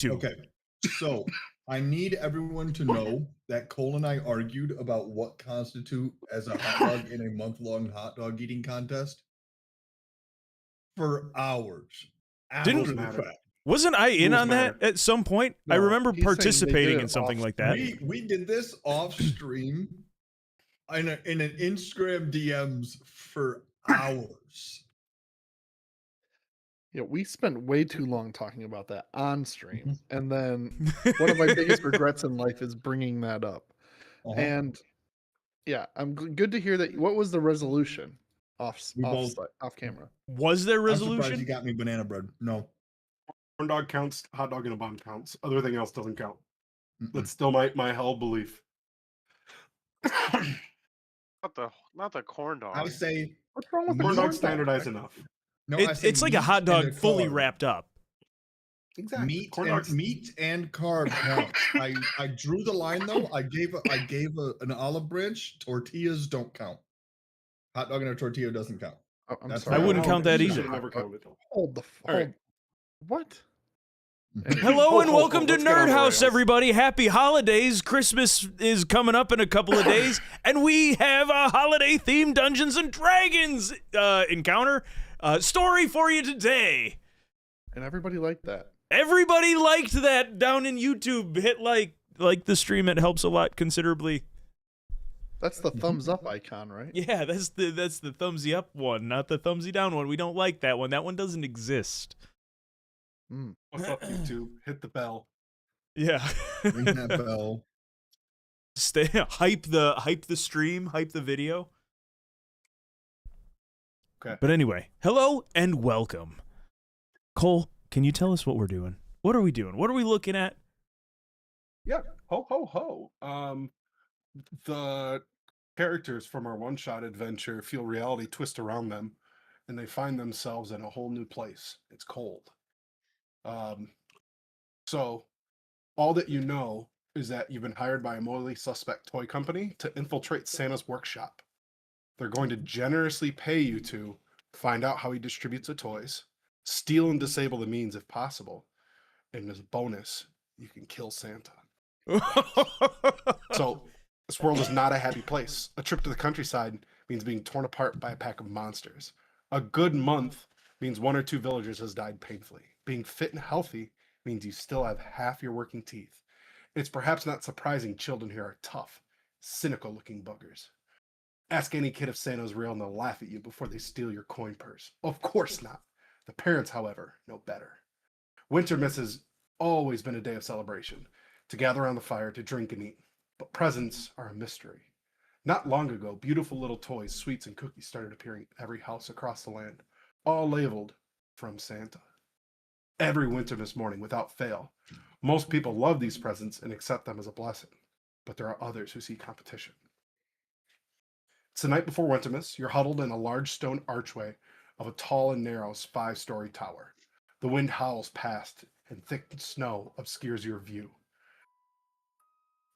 2. Okay, so I need everyone to know that Cole and I argued about what constitute as a hot dog in a month-long hot dog eating contest for hours. Didn't Absolute fact. Wasn't I in Rules on matter. that at some point? I No, remember he's saying they did participating it in something off like that. We did this off stream in an Instagram DMs for hours. Yeah, we spent way too long talking about that on stream, Mhm. and then one of my biggest regrets in life is bringing that up. Uh-huh. And yeah, I'm good to hear that. What was the resolution We both- off camera? Was there I'm surprised you resolution? got me banana bread. No. Corn dog counts. Hot dog in a bun counts. Everything else doesn't count. Mm-mm. That's still my held belief. Not the corn dog. I say What's wrong with the Corn corn dog's dog? standardized enough. no. I say It's like a meat hot and dog fully carb. wrapped up. Exactly. Meat and carb count. I drew the line though. I gave an olive branch. Tortillas don't count. Hot dog and a tortilla doesn't count. Oh, I'm That's sorry. I wouldn't count that You either. should have never counted. Hold the All right. What? Hello and welcome to let's get on the NerdHaus, rails. everybody. Happy holidays. Christmas is coming up in a couple of days, and we have a holiday-themed Dungeons & Dragons encounter story for you today. And everybody liked that. Everybody liked that down in YouTube. Hit like the stream. It helps a lot considerably. That's the thumbs up icon, right? Yeah, that's the thumbsy up one, not the thumbsy down one. We don't like that one. That one doesn't exist. Mm. What's up, YouTube? Hit the bell. Yeah. Ring that bell. Stay hype the stream, hype the video. Okay. But anyway, hello and welcome. Cole, can you tell us what we're doing? What are we doing? What are we looking at? Yeah. Ho ho ho. The characters from our one-shot adventure feel reality twist around them, and they find themselves in a whole new place. It's cold. So all that you know is that you've been hired by a morally suspect toy company to infiltrate Santa's workshop. They're going to generously pay you to find out how he distributes the toys, steal and disable the means if possible, and as a bonus, you can kill Santa. So this world is not a happy place. A trip to the countryside means being torn apart by a pack of monsters. A good month means 1 or 2 villagers has died painfully. Being fit and healthy means you still have half your working teeth. It's perhaps not surprising children here are tough, cynical-looking buggers. Ask any kid if Santa's real and they'll laugh at you before they steal your coin purse. Of course not. The parents, however, know better. Wintermas has always been a day of celebration, to gather around the fire, to drink and eat. But presents are a mystery. Not long ago, beautiful little toys, sweets, and cookies started appearing in every house across the land, all labeled from Santa. Every Wintermas morning, without fail. Most people love these presents and accept them as a blessing, but there are others who see competition. It's the night before Wintermas. You're huddled in a large stone archway of a tall and narrow 5-story tower. The wind howls past, and thick snow obscures your view.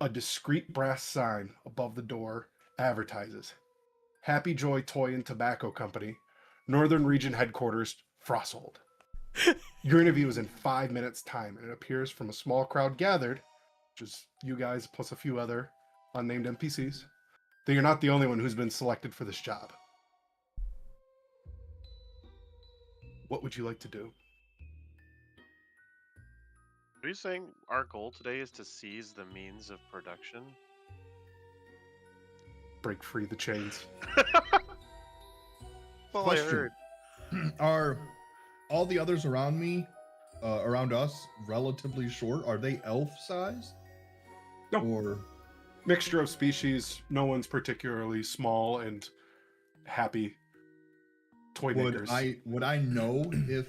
A discreet brass sign above the door advertises, Happy Joy Toy and Tobacco Company, Northern Region Headquarters, Frosthold. Your interview is in 5 minutes' time, and it appears from a small crowd gathered, which is you guys plus a few other unnamed NPCs, that you're not the only one who's been selected for this job. What would you like to do? Are you saying our goal today is to seize the means of production? Break free the chains. Well, Question. I heard. Are all the others around me, around us, relatively short? Are they elf size? No. Or Mixture of species. No one's particularly small and happy. Toy makers. would I know if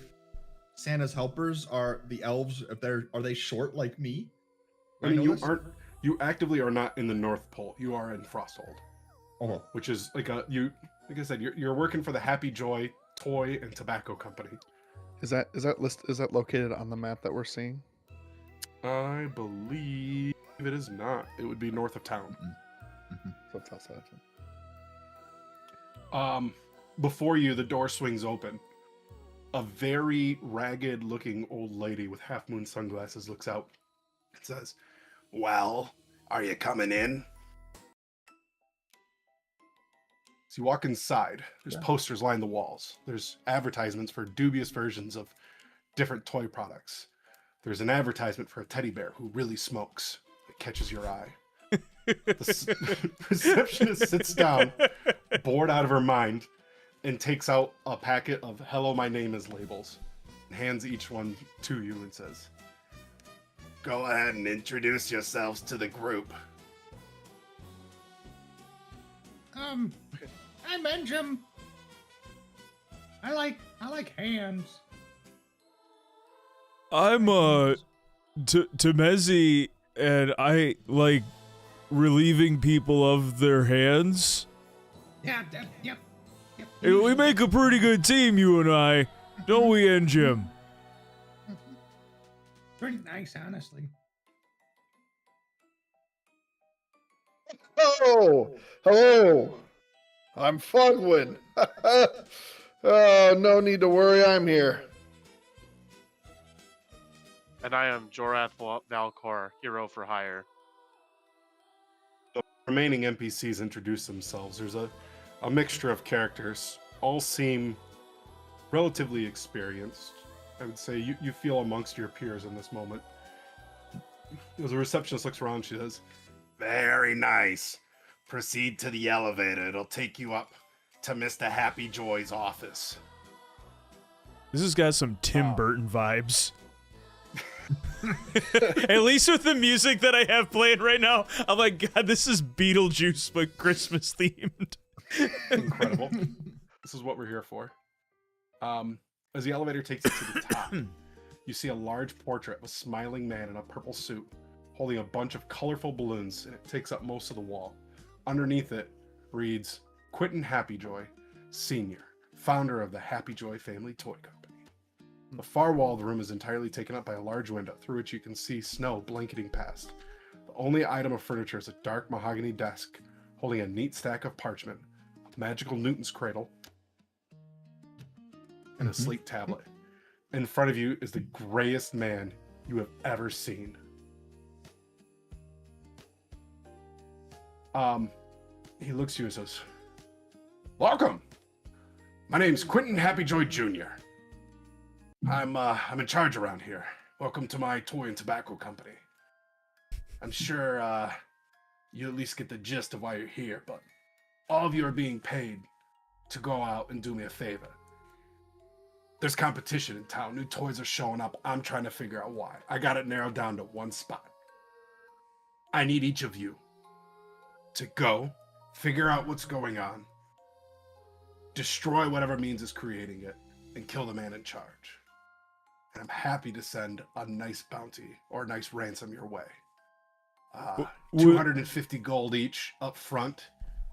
Santa's helpers are the elves? If are they short like me? I mean, know you this? aren't. You actively are not in the North Pole. You are in Frosthold, Oh, which is like like I said, you're working for the Happy Joy Toy and Tobacco Company. Is that located on the map that we're seeing? I believe it is not. It would be north of town. So it's outside. Before you, the door swings open. a very ragged-looking old lady with half-moon sunglasses looks out and says, "Well, are you coming in?" So you walk inside. There's posters line the walls. There's advertisements for dubious versions of different toy products. There's an advertisement for a teddy bear who really smokes. It catches your eye. The receptionist sits down, bored out of her mind, and takes out a packet of "Hello, my name is" labels, and hands each one to you and says, "Go ahead and introduce yourselves to the group." I'm Benjamin. I like hands. I'm Temezi, and I like relieving people of their hands. Yeah, yep. Hey, we make a pretty good team, you and I, don't we, and Jim? Pretty nice, honestly. Oh, hello. I'm Fogwin. Oh, no need to worry. I'm here. And I am Jorath Valcor, hero for hire. The remaining NPCs introduce themselves. There's a mixture of characters. All seem relatively experienced. I would say you feel amongst your peers in this moment. As the receptionist looks around, she says, "Very nice. Proceed to the elevator. It'll take you up to Mr. Happy Joy's office." This has got some Tim Burton vibes. At least with the music that I have playing right now, I'm like, God, this is Beetlejuice, but Christmas themed. Incredible. This is what we're here for. As the elevator takes you to the top, you see a large portrait of a smiling man in a purple suit holding a bunch of colorful balloons, and it takes up most of the wall. Underneath it reads, "Quentin Happyjoy, Sr., founder of the Happyjoy Family Toy Company." The far wall of the room is entirely taken up by a large window through which you can see snow blanketing past. The only item of furniture is a dark mahogany desk holding a neat stack of parchment, a magical Newton's cradle, and a slate tablet. In front of you is the grayest man you have ever seen. He looks at you and says, "Welcome. My name's Quentin Happyjoy Jr. I'm in charge around here. Welcome to my toy and tobacco company. I'm sure you at least get the gist of why you're here, but all of you are being paid to go out and do me a favor. There's competition in town. New toys are showing up. I'm trying to figure out why. I got it narrowed down to one spot. I need each of you to go, figure out what's going on, destroy whatever means is creating it, and kill the man in charge. And I'm happy to send a nice bounty or a nice ransom your way. 250 gold each up front,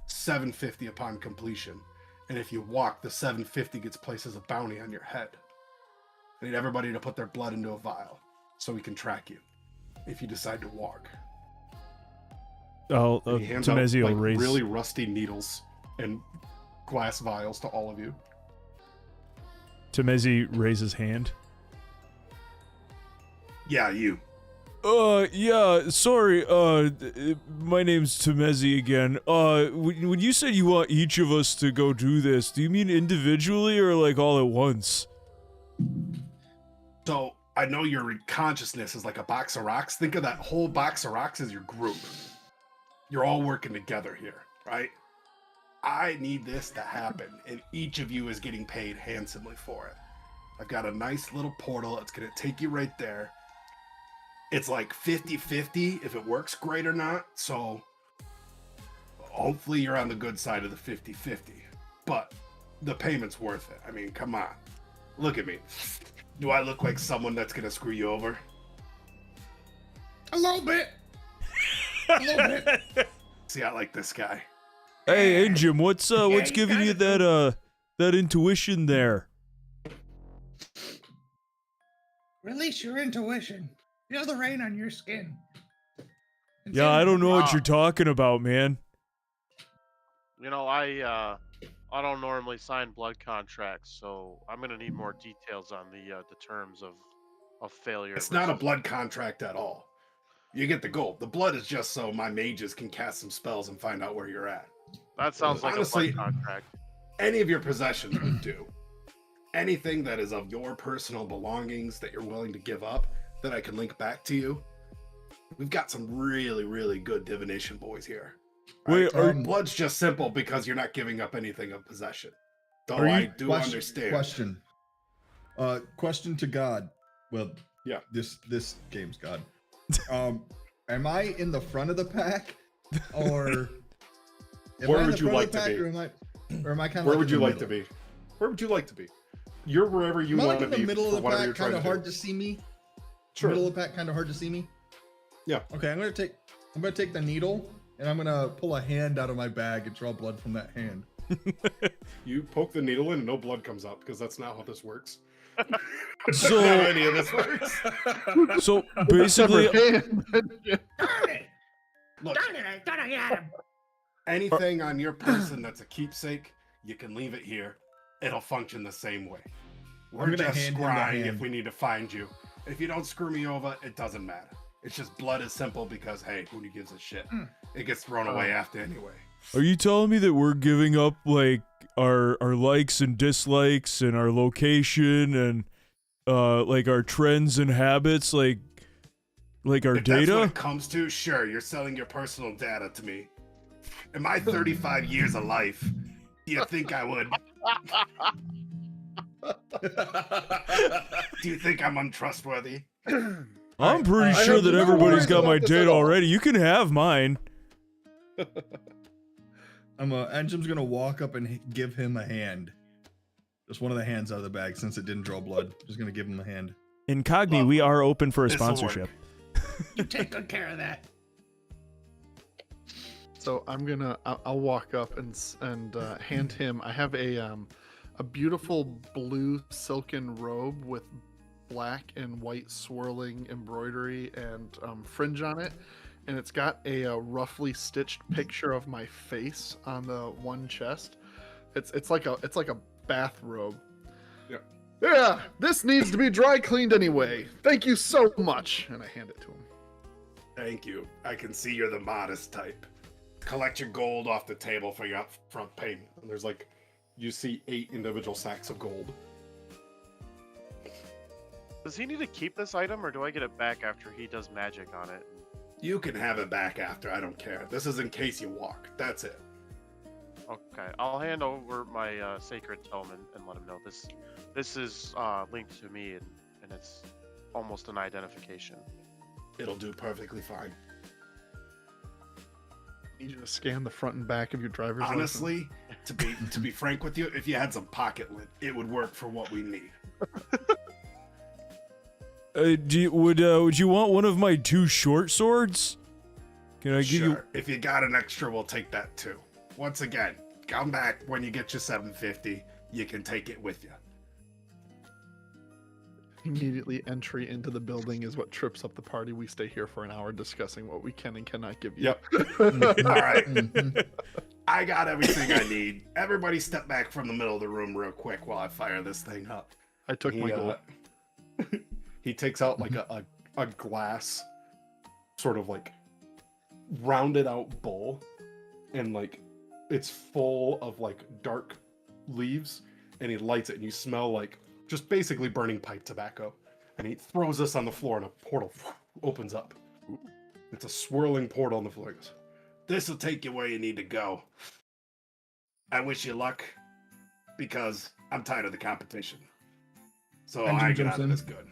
750 upon completion. And if you walk, the 750 gets placed as a bounty on your head. I need everybody to put their blood into a vial so we can track you if you decide to walk." He hands out Temezi will like raise. really rusty needles and glass vials to all of you. Temezi raises hand. Yeah, you. Yeah, sorry, my name's Temezi again. When you said you want each of us to go do this, do you mean individually or like all at once? So, I know your consciousness is like a box of rocks. Think of that whole box of rocks as your group. You're all working together here, right? I need this to happen, and each of you is getting paid handsomely for it. I've got a nice little portal that's going to take you right there. It's like 50-50 if it works great or not, so hopefully you're on the good side of the 50-50. But the payment's worth it. I mean, come on. Look at me. Do I look like someone that's going to screw you over? A little bit. A little bit. See, I like this guy. Hey, Jim, what's you giving you that intuition there? Release your intuition. Feel the rain on your skin. Yeah, I don't know what you're talking about, man. You know, I I don't normally sign blood contracts, so I'm gonna need more details on the terms of failure. It's not a versus- blood contract at all. You get the gold. The blood is just so my mages can cast some spells and find out where you're at. That sounds like Honestly, a blood contract. Any of your possessions would do. Anything that is of your personal belongings that you're willing to give up that I can link back to you. We've got some really, really good divination boys here. Wait, Blood's just simple because you're not giving up anything of possession. Though Are you- I do understand. Question to God. Well, yeah, this game's God. Am I in the front of the pack, or where would you like to be? or am I kind of? Where would you like to be? Where would you like to be? You're wherever you want to be. In the middle of the whatever pack, you're trying kind of to hard do. to see me. Sure. Middle of the pack, kind of hard to see me. Yeah. Okay, I'm gonna take the needle and I'm gonna pull a hand out of my bag and draw blood from that hand. You poke the needle in and no blood comes out because that's not how this works. So Not how any of this works. So basically, Darn it! Look, Darn it! I thought I had him. anything on your person that's a keepsake, you can leave it here. It'll function the same way. We're gonna just hand him the scrying if hand. we need to find you. If you don't screw me over, it doesn't matter. It's just blood is simple because, hey, who gives a shit? It gets thrown away after anyway. are you telling me that we're giving up like our likes and dislikes and our location and like our trends and habits, like our If that's what data? it comes to, sure, you're selling your personal data to me. In my 35 years of life, do you think I would? Do you think I'm untrustworthy? I'm pretty I sure have that no everybody's worries got about my this at data all. already. You can have mine. Anjum's gonna walk up and give him a hand. Just one of the hands out of the bag since it didn't draw blood. Just gonna give him a hand. Incogni, we are open for a This'll work. sponsorship. You take good care of that. So I'll walk up and hand him. I have a beautiful blue silken robe with black and white swirling embroidery and fringe on it, and it's got a roughly stitched picture of my face on the one chest. It's like a bathrobe. Yeah. Yeah, this needs to be dry cleaned anyway. Thank you so much, and I hand it to him. Thank you. I can see you're the modest type. Collect your gold off the table for your upfront payment. And there's like, you see 8 individual sacks of gold. Does he need to keep this item, or do I get it back after he does magic on it? You can have it back after. I don't care. This is in case you walk. That's it. Okay, I'll hand over my sacred tome and let him know this is linked to me and it's almost an identification. It'll do perfectly fine. Need you to scan the front and back of your driver's license. Honestly, to be frank with you, if you had some pocket lint, it would work for what we need. Would you want one of my 2 short swords? Can I give you? Sure. If you got an extra, we'll take that too. Once again, come back when you get your 750. You can take it with you. Immediately entry into the building is what trips up the party. We stay here for an hour discussing what we can and cannot give you. Yep. All right. Mhm. I got everything I need. Everybody step back from the middle of the room real quick while I fire this thing up. I took my gold. He takes out like a glass, sort of like rounded out bowl, and like it's full of like dark leaves, and he lights it, and you smell like just basically burning pipe tobacco. And he throws this on the floor, and a portal opens up. It's a swirling portal on the floor. He goes, "This will take you where you need to go. I wish you luck, because I'm tired of the competition. So Andrew I get jumps out of in. this good."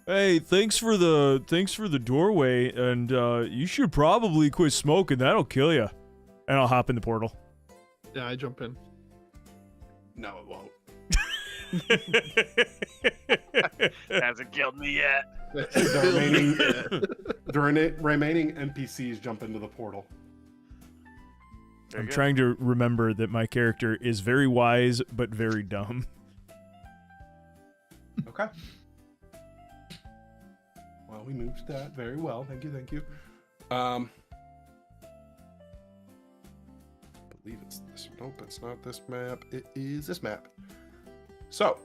Hey, thanks for the doorway, and you should probably quit smoking. That'll kill you. And I'll hop in the portal. Yeah, I jump in. No, it won't. Hasn't killed me yet. The remaining NPCs jump into the portal. Very I'm good. trying to remember that my character is very wise but very dumb. Okay. Well, we moved that very well. Thank you, thank you. I believe it's this one. Nope, it's not this map. It is this map. So,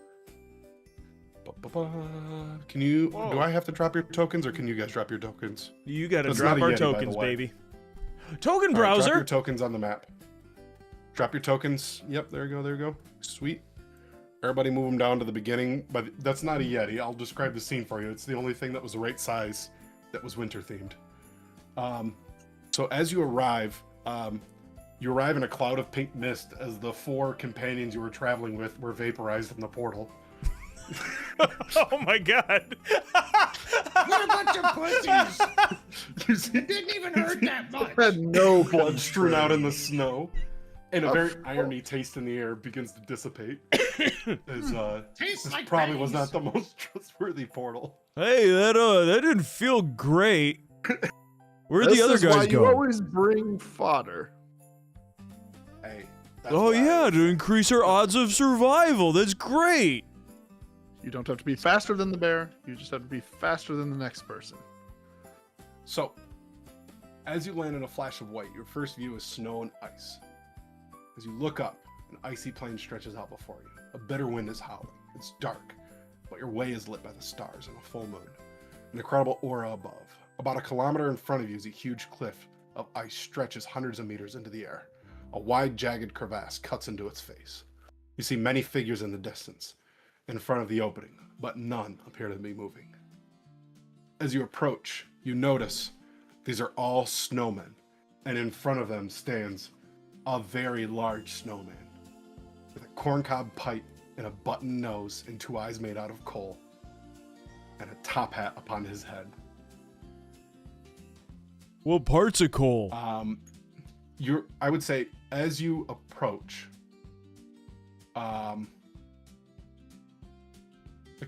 can you? Whoa. Do I have to drop your tokens, or can you guys drop your tokens? You gotta That's drop not a our Yeti, by the tokens, way. baby. Token All right, browser. drop your tokens on the map. Drop your tokens. Yep, there you go. There you go. Sweet. Everybody move them down to the beginning. But that's not a Yeti. I'll describe the scene for you. It's the only thing that was the right size that was winter themed. So as you arrive in a cloud of pink mist as the 4 companions you were traveling with were vaporized in the portal. Oh my god. What a bunch of pussies! You see It didn't even hurt that much. Had no blood strewn out in the snow, and a Of very course. irony taste in the air begins to dissipate. As Tastes this like probably was pennies. not the most trustworthy portal. Hey, that didn't feel great. Where'd This the other is why guys you go? always bring fodder. Hey. that's Oh what I yeah, always to say. increase our odds of survival. That's great. You don't have to be faster than the bear. You just have to be faster than the next person. So, as you land in a flash of white, your first view is snow and ice. As you look up, an icy plain stretches out before you. A bitter wind is howling. It's dark, but your way is lit by the stars and a full moon. An incredible aura above. About a kilometer in front of you is a huge cliff of ice stretches hundreds of meters into the air. A wide, jagged crevasse cuts into its face. You see many figures in the distance, in front of the opening, but none appear to be moving. As you approach, you notice these are all snowmen, and in front of them stands a very large snowman with a corncob pipe and a button nose and 2 eyes made out of coal and a top hat upon his head. What parts of coal? I would say as you approach, like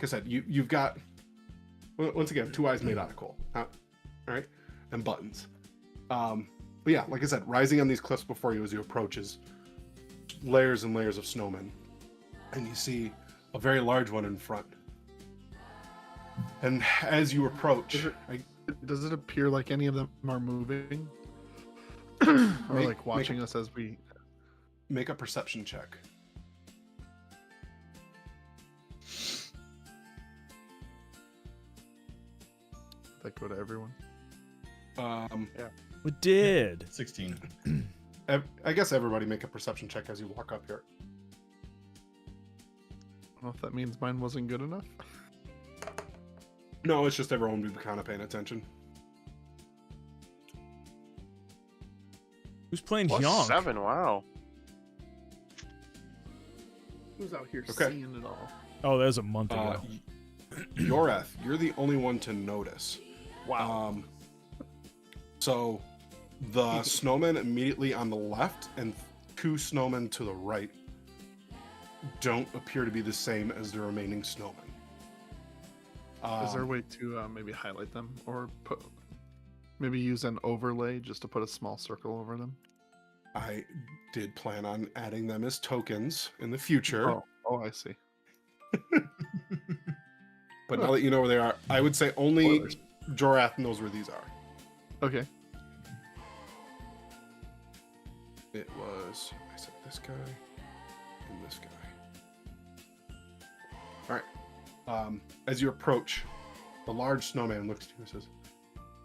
I said, you've got, once again, 2 eyes made out of coal, all right, and buttons. But yeah, like I said, rising on these cliffs before you as you approach is layers and layers of snowmen, and you see a very large one in front. And as you approach, Does it appear like any of them are moving? Or like watching us as we... make a perception check. That go to everyone? We did. 16. I guess everybody make a perception check as you walk up here. I don't know if that means mine wasn't good enough. No, it's just everyone will be kind of paying attention. Who's playing Plus Hyonk? 7, wow. Who's out here Okay. seeing it all? Oh, that was a month ago. Yoreth, you're the only one to notice. Wow. So the snowmen immediately on the left and 2 snowmen to the right don't appear to be the same as the remaining snowmen. Is there a way to maybe highlight them or maybe use an overlay just to put a small circle over them? I did plan on adding them as tokens in the future, Oh, I see. but now that you know where they are, I would say only Spoilers. Jorath knows where these are. Okay. It was, I said this guy and this guy. All right. As you approach, the large snowman looks at you and says,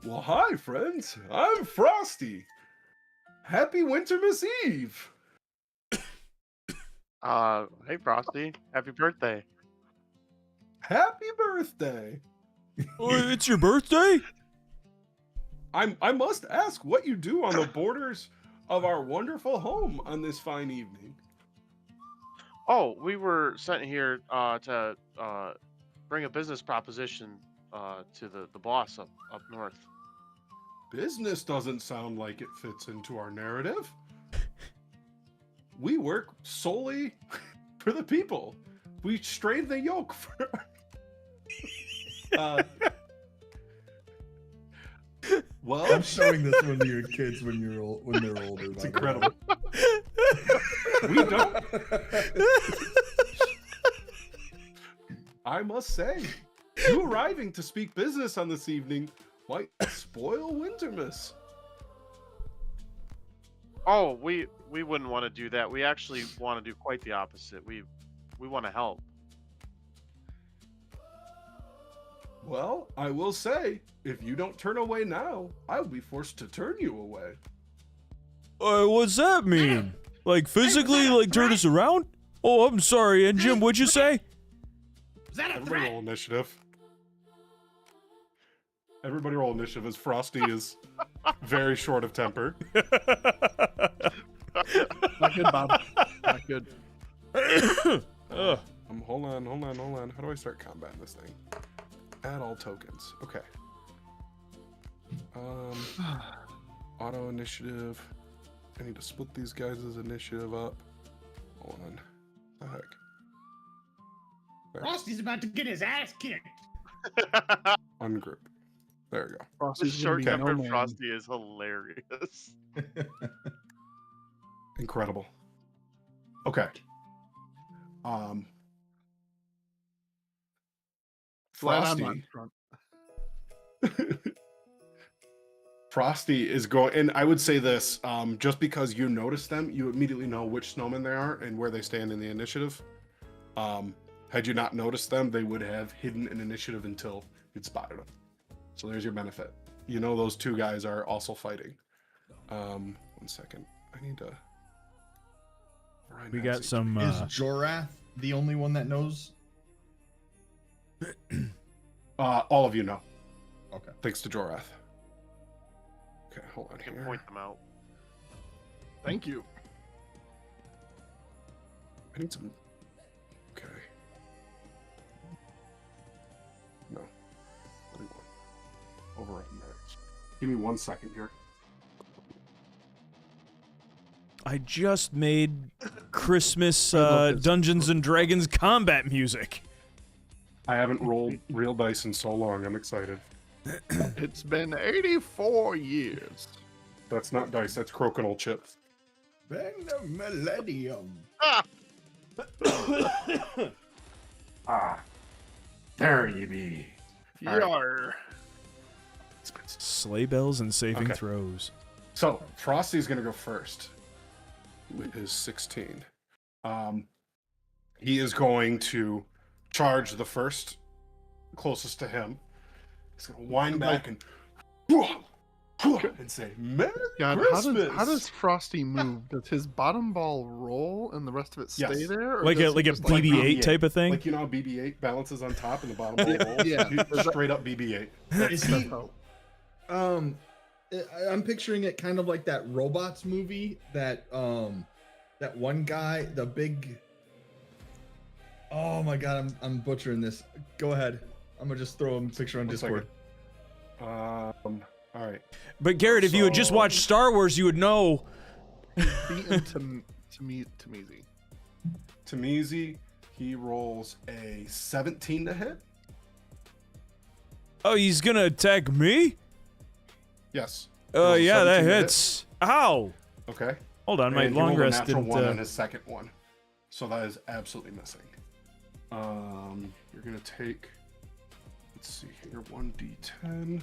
"Well, hi, friends. I'm Frosty. Happy Wintermas Eve." Hey Frosty, happy birthday. Happy birthday. Oh, it's your birthday? I must ask what you do on the borders of our wonderful home on this fine evening. Oh, we were sent here to bring a business proposition to the boss up north. Business doesn't sound like it fits into our narrative. We work solely for the people. We strain the yoke for. Well, I'm showing this one to your kids when they're older. it's incredible. We don't. I must say, you arriving to speak business on this evening might spoil Wintermas. Oh, we wouldn't want to do that. We actually want to do quite the opposite. We want to help. Well, I will say, if you don't turn away now, I will be forced to turn you away. What's that mean? Like physically, like turn us around? Oh, I'm sorry. And Jim, what'd you say? Is that a Everybody threat? roll initiative. Everybody roll initiative as Frosty is very short of temper. Not good, Bob. Not good. Ugh. Hold on. How do I start combating this thing? Add all tokens. Okay. Auto initiative. I need to split these guys' initiative up. Hold on. What the heck? There. Frosty's about to get his ass kicked. Ungroup. There we go. The Frosty's gonna be no short-tempered man. Frosty is hilarious. Incredible. Okay. Glad I'm Frosty. not in front. Frosty is going, and I would say this: just because you notice them, you immediately know which snowmen they are and where they stand in the initiative. Had you not noticed them, they would have hidden an initiative until you'd spotted them. So there's your benefit. You know those two guys are also fighting. 1 second. I need to. We got some. Is Jorath the only one that knows? All of you know. Okay. Thanks to Jorath. Okay, hold on I can here. point them out. Thank you. I need some. Okay. No. 31. Overwrite merits. Give me 1 second here. I just made Christmas love this. Dungeons and Dragons combat music. I haven't rolled real dice in so long. I'm excited. It's been 84 years. That's not dice. That's crokinole chips. Bang the millennium. There you be. All right. Yar. Sleigh bells and saving Okay. throws. So Frosty's gonna go first with his 16. He is going to charge the first closest to him. He's gonna wind back and say, "Merry God, Christmas!" how does Frosty move? Does his bottom ball roll and the rest of it stay Yes. there? Or Like does a he like a just, BB-8 BB-8. type of thing. Like, you know how BB-8 balances on top and the bottom ball rolls? Yeah. He- straight up BB-8. Is he? I'm picturing it kind of like that robots movie that that one guy, the big. Oh my god, I'm butchering this. Go ahead. I'm gonna just throw a picture on 1 Discord. second. All right. But Garrett, if you had just So- watched Star Wars, you would know. beaten to me? Tamizi, he rolls a 17 to hit. Oh, he's gonna attack me? Yes. Rolls a Yeah, that 17 to hit. hits. Ow! Okay. Hold on, my And he long rolled a rest natural didn't. one on his second one, so that is absolutely missing. You're gonna take. Let's see here. 1d10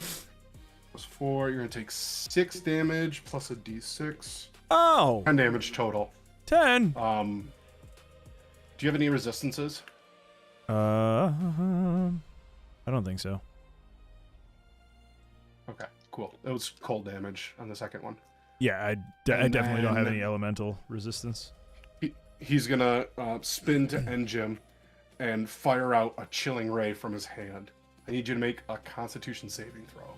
plus 4. You're gonna take 6 damage plus a d6. Oh, 10 damage total. 10. Do you have any resistances? I don't think so. Okay, cool. It was cold damage on the second one. Yeah, I And definitely don't have then- any elemental resistance. He's gonna spin to end Jim and fire out a chilling ray from his hand. I need you to make a Constitution saving throw.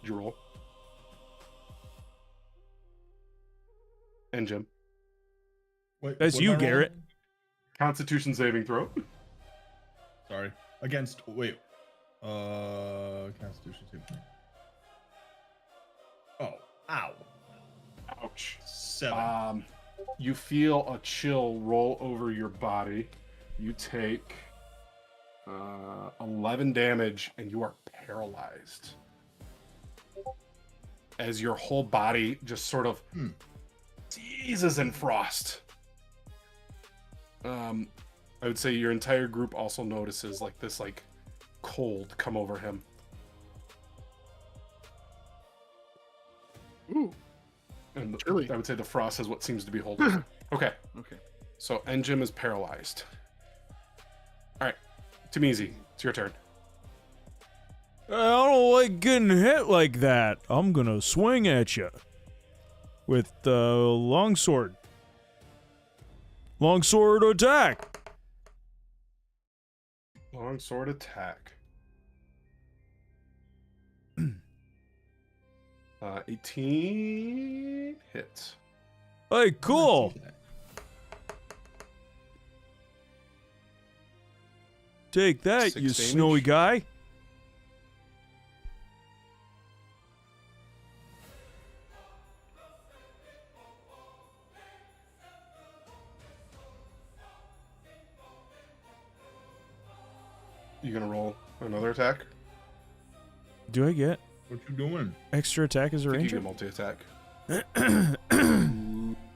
Did you roll? And Jim. Wait, That's what you, am I rolling? Garrett. Constitution saving throw. Sorry. Against wait. Constitution saving. Oh, ow. Ouch. 7. You feel a chill roll over your body. You take 11 damage and you are paralyzed. as your whole body just sort of seizes in frost. I would say your entire group also notices like this like cold come over him. Ooh. And Chilly. I would say the frost is what seems to be holding him. Okay. Okay. So Engine is paralyzed. All right, Tamizi, it's your turn. I don't like getting hit like that. I'm gonna swing at you with the longsword. Longsword attack. Long sword attack. 18 hits. Hey, cool. Take that, 6 you damage. snowy guy. You gonna roll another attack? Do I get What you doing? extra attack as a I think you ranger? get multi-attack.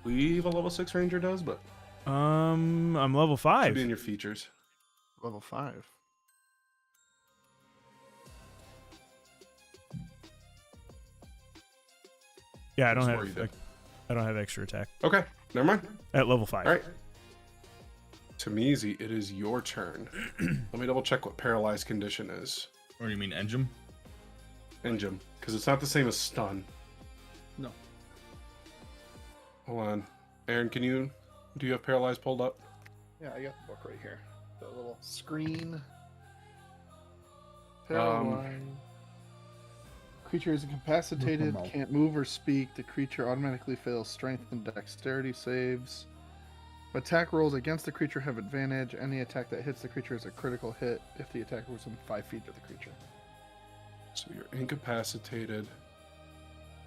Believe a level 6 ranger does, but I'm level should 5. be in your features. Level 5. Yeah, I don't Swore you have. did. I don't have extra attack Okay, never mind. at level 5. All right. Tamizi, it is your turn. Let me double check what paralyzed condition is. Or you mean engine? Engine, because it's not the same as stun. No. Hold on. Aaron, do you have paralyzed pulled up? Yeah, I got the book right here. The little screen. Paralyzed. Creature is incapacitated, Look 'em out. can't move or speak. The creature automatically fails strength and dexterity saves. Attack rolls against the creature have advantage. Any attack that hits the creature is a critical hit if the attacker was within 5 feet of the creature. So you're incapacitated.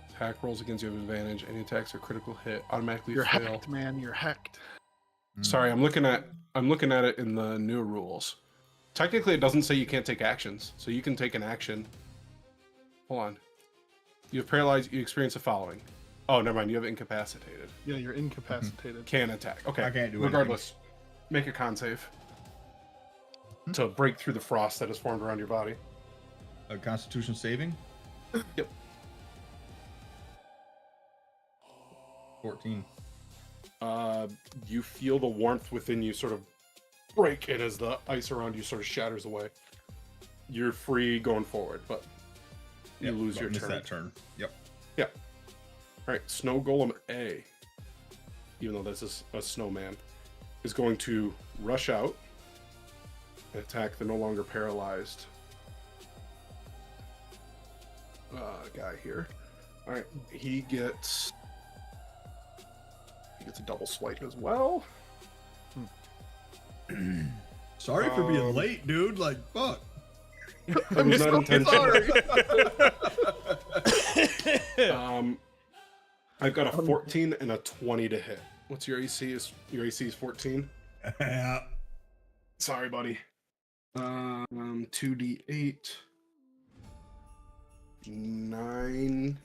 Attack rolls against you have advantage. Any attacks are critical hit. Automatically You're fail. hecked, man. You're hecked. Sorry, I'm looking at it in the new rules. Technically, it doesn't say you can't take actions, so you can take an action. Hold on. You have paralyzed. You experience the following. Oh, never mind. You have incapacitated. Yeah, you're incapacitated. Can attack. Okay. I can't do Regardless, make a con save to break through the frost that has formed around your body. A Constitution saving? Yep. 14. You feel the warmth within you sort of break, and as the ice around you sort of shatters away, you're free going forward, but you lose your Miss turn. that turn. Yep. Yeah. All right, Snow Golem A, even though this is a snowman, is going to rush out and attack the no longer paralyzed guy here. All right, he gets a double swipe as well. Sorry for being late, dude. Like, fuck. That was not intentional. I've got a 14 and a 20 to hit. What's your AC? Your AC is 14? Yeah. Sorry, buddy. 2d8. 9.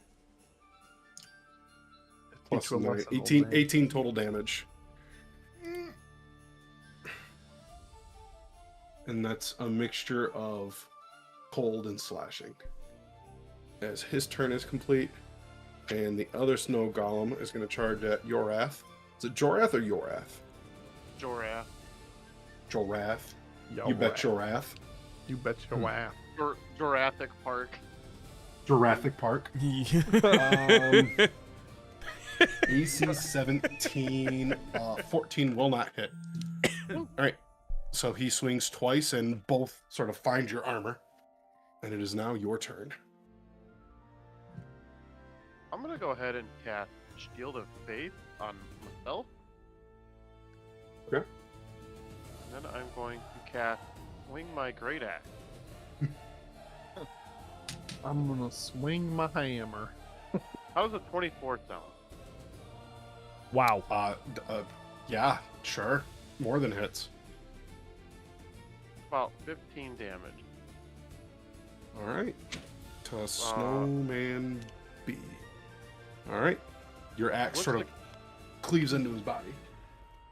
Plus Each one 9. less than 18, old man. 18 total damage. And that's a mixture of cold and slashing. As his turn is complete, and the other snow golem is going to charge at Yorath. Is it Jorath or Yorath? Jorath. Jorath. Yo, You bet Jorath. You bet your wow. Jurassic Park. Jurassic Park. AC 17, 14 will not hit. All right, so he swings twice and both sort of find your armor, and it is now your turn. I'm gonna go ahead and cast Shield of Faith on myself. Okay. And then I'm going to cast Swing My Great Axe. I'm gonna swing my hammer. How does a 24 sound? Wow. Yeah, sure. More than hits. About 15 damage. All right. To Snowman be. All right. Your axe Looks sort of like- cleaves into his body.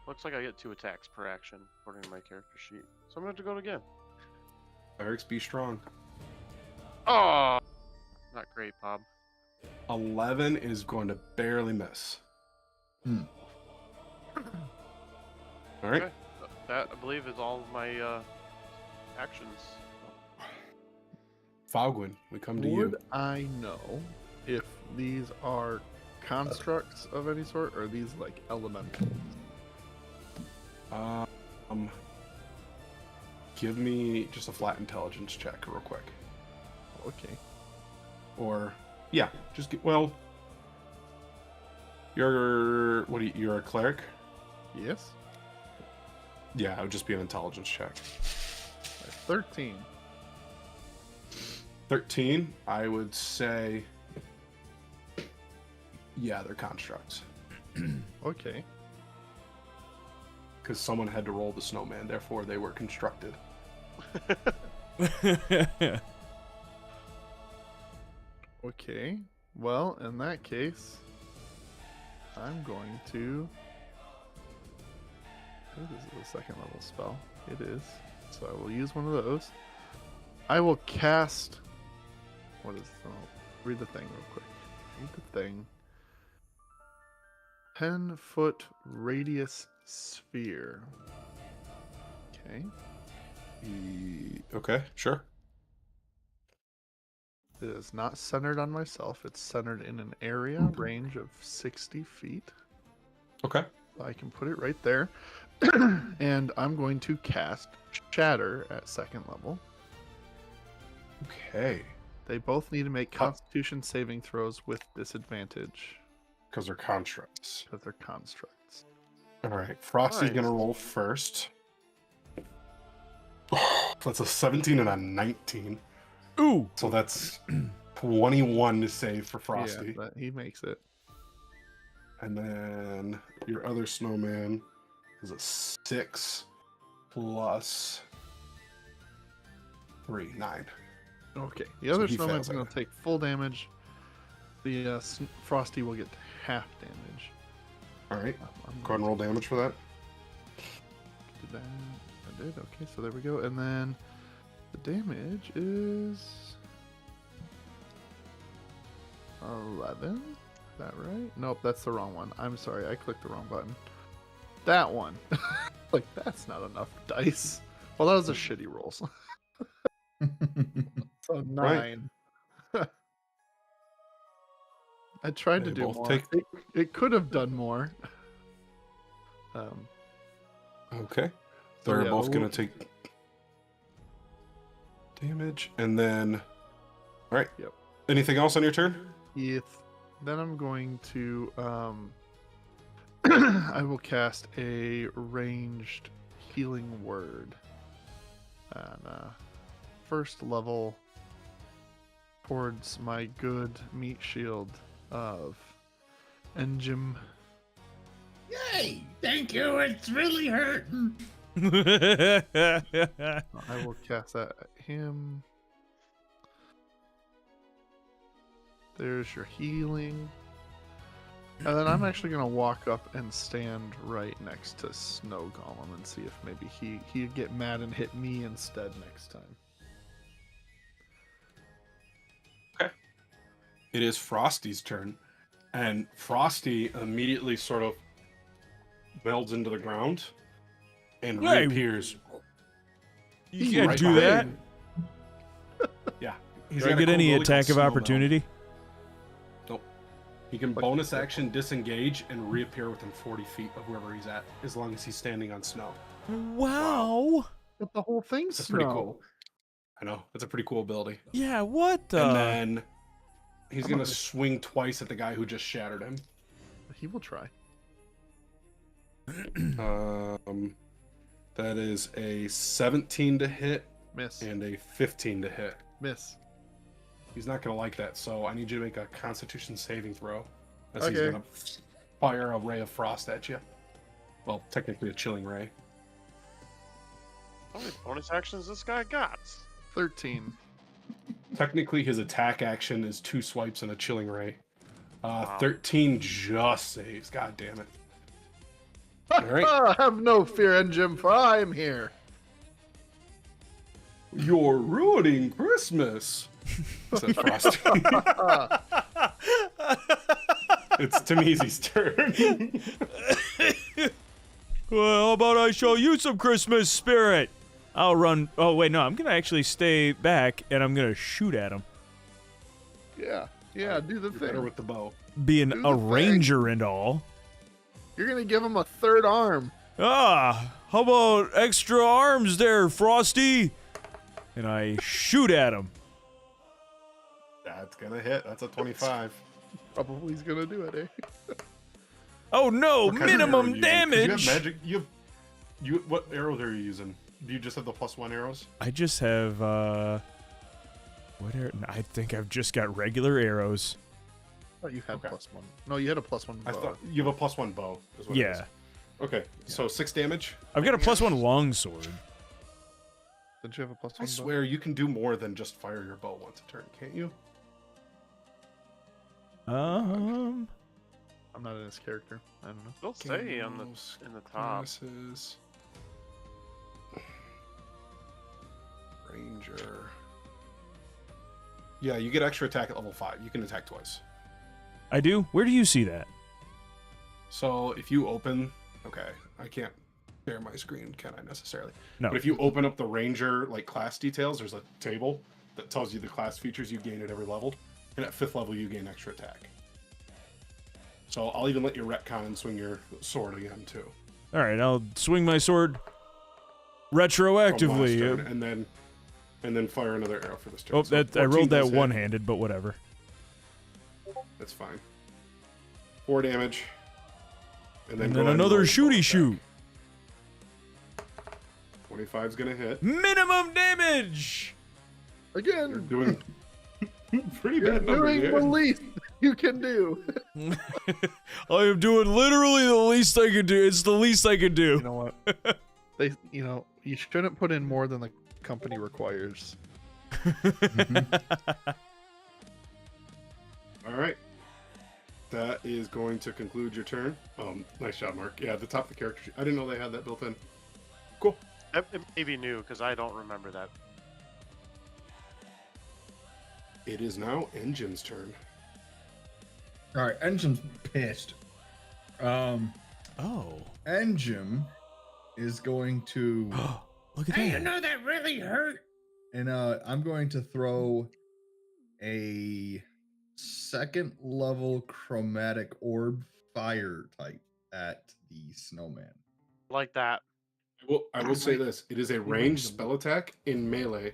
Looks like I get 2 attacks per action, according to my character sheet. So I'm going to have to go again. Clerics, be strong. Oh! Not great, Bob. 11 is going to barely miss. Hmm. All right. Okay. That, I believe, is all of my actions. Fogwin, we come to Would you. I know if these are constructs of any sort, or are these like elementals? Give me just a flat intelligence check real quick. Okay. Or, yeah, just get, well, you're a cleric? Yes. Yeah, it would just be an intelligence check. 13. 13, I would say, yeah, they're constructs. Okay. Because someone had to roll the snowman, therefore they were constructed. Okay. Well, in that case, I'm going to. Oh, this is a second level spell. It is. So I will use one of those. I will cast. What is? Oh, read the thing real quick. Read the thing. 10-foot radius sphere. Okay. Okay, sure. It is not centered on myself. It's centered in an area range of 60 feet. Okay. I can put it right there. And I'm going to cast Shatter at second level. Okay. They both need to make Constitution saving throws with disadvantage Because they're constructs. because they're constructs. All right, Frosty's Nice. gonna roll first. That's a 17 and a 19. Ooh. So that's 21 to save for Frosty. Yeah, but he makes it. And then your other snowman is a 6 plus 3, 9. Okay. The So other he snowman's fails going it. to take full damage. The Frosty will get half damage. All right, I'm go ahead and roll damage for that. Did that? I did. Okay, so there we go. And then the damage is 11. Is that right? Nope, that's the wrong one. I'm sorry, I clicked the wrong button. That one. Like, that's not enough dice. Well, that was a shitty roll. So 9. I tried to They do both more. take- It could have done more. Okay. So They're yeah, both we'll- gonna take damage, and then. All right. Yep. Anything else on your turn? Then I'm going to I will cast a ranged healing word on first level towards my good meat shield of Engim. Yay! Thank you. It's really hurting. I will cast that at him. There's your healing. And then I'm actually going to walk up and stand right next to Snow Golem and see if maybe he'd get mad and hit me instead next time. It is Frosty's turn, and Frosty immediately sort of melds into the ground and Hey. reappears. You can't right do that. behind you. Yeah. He's Do I got a get cool any ability called attack of Snowmelt. opportunity? Nope. He can bonus action disengage and reappear within 40 feet of wherever he's at, as long as he's standing on snow. Wow. But the whole thing's That's snow. pretty cool. I know. That's a pretty cool ability. Yeah, what the? And then he's I'm going gonna- to swing twice at the guy who just shattered him. He will try. That is a 17 to hit Miss. and a 15 to hit. Miss. He's not going to like that, so I need you to make a Constitution saving throw. As he's Okay. going to fire a ray of frost at you. Well, technically a chilling ray. How many bonus actions this guy got? 13. Technically, his attack action is 2 swipes and a chilling ray. Wow. 13 just saves. God damn it. All right. Have no fear, Engine, for I'm here. You're ruining Christmas, said Frosty. It's Tamizi's turn. Well, how about I show you some Christmas spirit? I'll run. Oh, wait, no. I'm going to actually stay back, and I'm going to shoot at him. Yeah, do the You're better thing. with the bow. Being Do the a thing. ranger and all. You're gonna give him a third arm. Ah, how about extra arms there, Frosty? And I shoot at him. That's gonna hit. That's a 25. Probably he's gonna do it, eh? Oh no, What kind of arrow minimum are you using? 'Cause damage. You have magic. You. What arrows are you using? Do you just have the +1 arrows? I just have, what arrow? I think I've just got regular arrows. I thought you had Okay. +1. No, you had a +1 bow. I thought you have a +1 bow. Is what it is. Yeah. Okay, so 6 damage. I've got a +1 longsword. Didn't you have a +1 I bow? swear you can do more than just fire your bow once a turn, can't you? Um, I'm not in his character. I don't know. They'll say on the Games, in the top. classes. Ranger. Yeah, you get extra attack at level 5. You can attack twice. I do? Where do you see that? So if you open, okay, I can't share my screen, can I necessarily? No. But if you open up the ranger like class details, there's a table that tells you the class features you gain at every level, and at 5th level you gain extra attack. So I'll even let you retcon and swing your sword again too. All right, I'll swing my sword From last retroactively. turn, and then fire another arrow for this turn. Oh, So that I 14 rolled that does hit. one-handed, but whatever. That's fine. 4 damage. And go then ahead another roll your bow shooty attack. shoot. 25's gonna hit. Minimum damage. You're Again, doing pretty you're bad numbers doing here. the least you can do. I am doing literally the least I can do. It's the least I can do. You know what? You shouldn't put in more than the company requires. All right. That is going to conclude your turn. Nice job, Mark. Yeah, at the top of the character sheet. I didn't know they had that built in. Cool. It may be new because I don't remember that. It is now Engine's turn. All right, Engine's pissed. Oh, Engine is going to, look at Hey, you that. know that really hurt? and I'm going to throw a 2nd level chromatic orb fire type at the snowman. Like that. I will say this. It is a ranged spell attack in melee,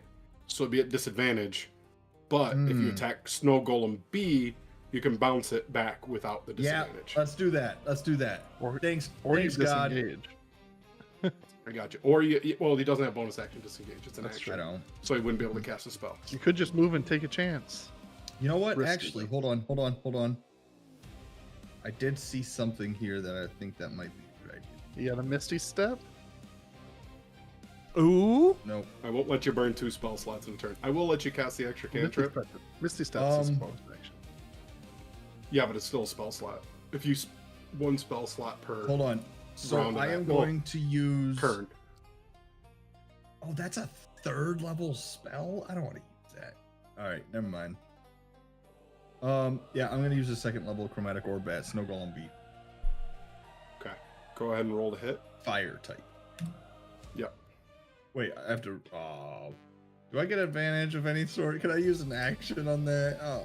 so it'd be at disadvantage. But if you attack Snow Golem B, you can bounce it back without the Yeah, disadvantage. let's do that. Let's do that. Or Thanks, you thanks God. disengage. I got you. Or well, he doesn't have bonus action disengage. It's an That's action. I don't. So he wouldn't be able to cast a spell. You could just move and take a chance. You know what? Risky, Actually, though. hold on. I did see something here that I think that might be a good idea. You got a Misty Step? Ooh. Nope. I won't let you burn 2 spell slots in a turn. I will let you cast the extra cantrip. Misty Step's a Um, bonus action. Yeah, but it's still a spell slot. If you 1 spell slot per Hold on. So Round of I that. am Well, going to use. turn. Oh, that's a 3rd level spell. I don't want to use that. All right, never mind. Yeah, I'm gonna use a 2nd level chromatic orb at Snow Golem B. Okay. Go ahead and roll to hit. Fire type. Yep. Wait, I have to. Oh, do I get advantage of any sort? Can I use an action on that? Oh,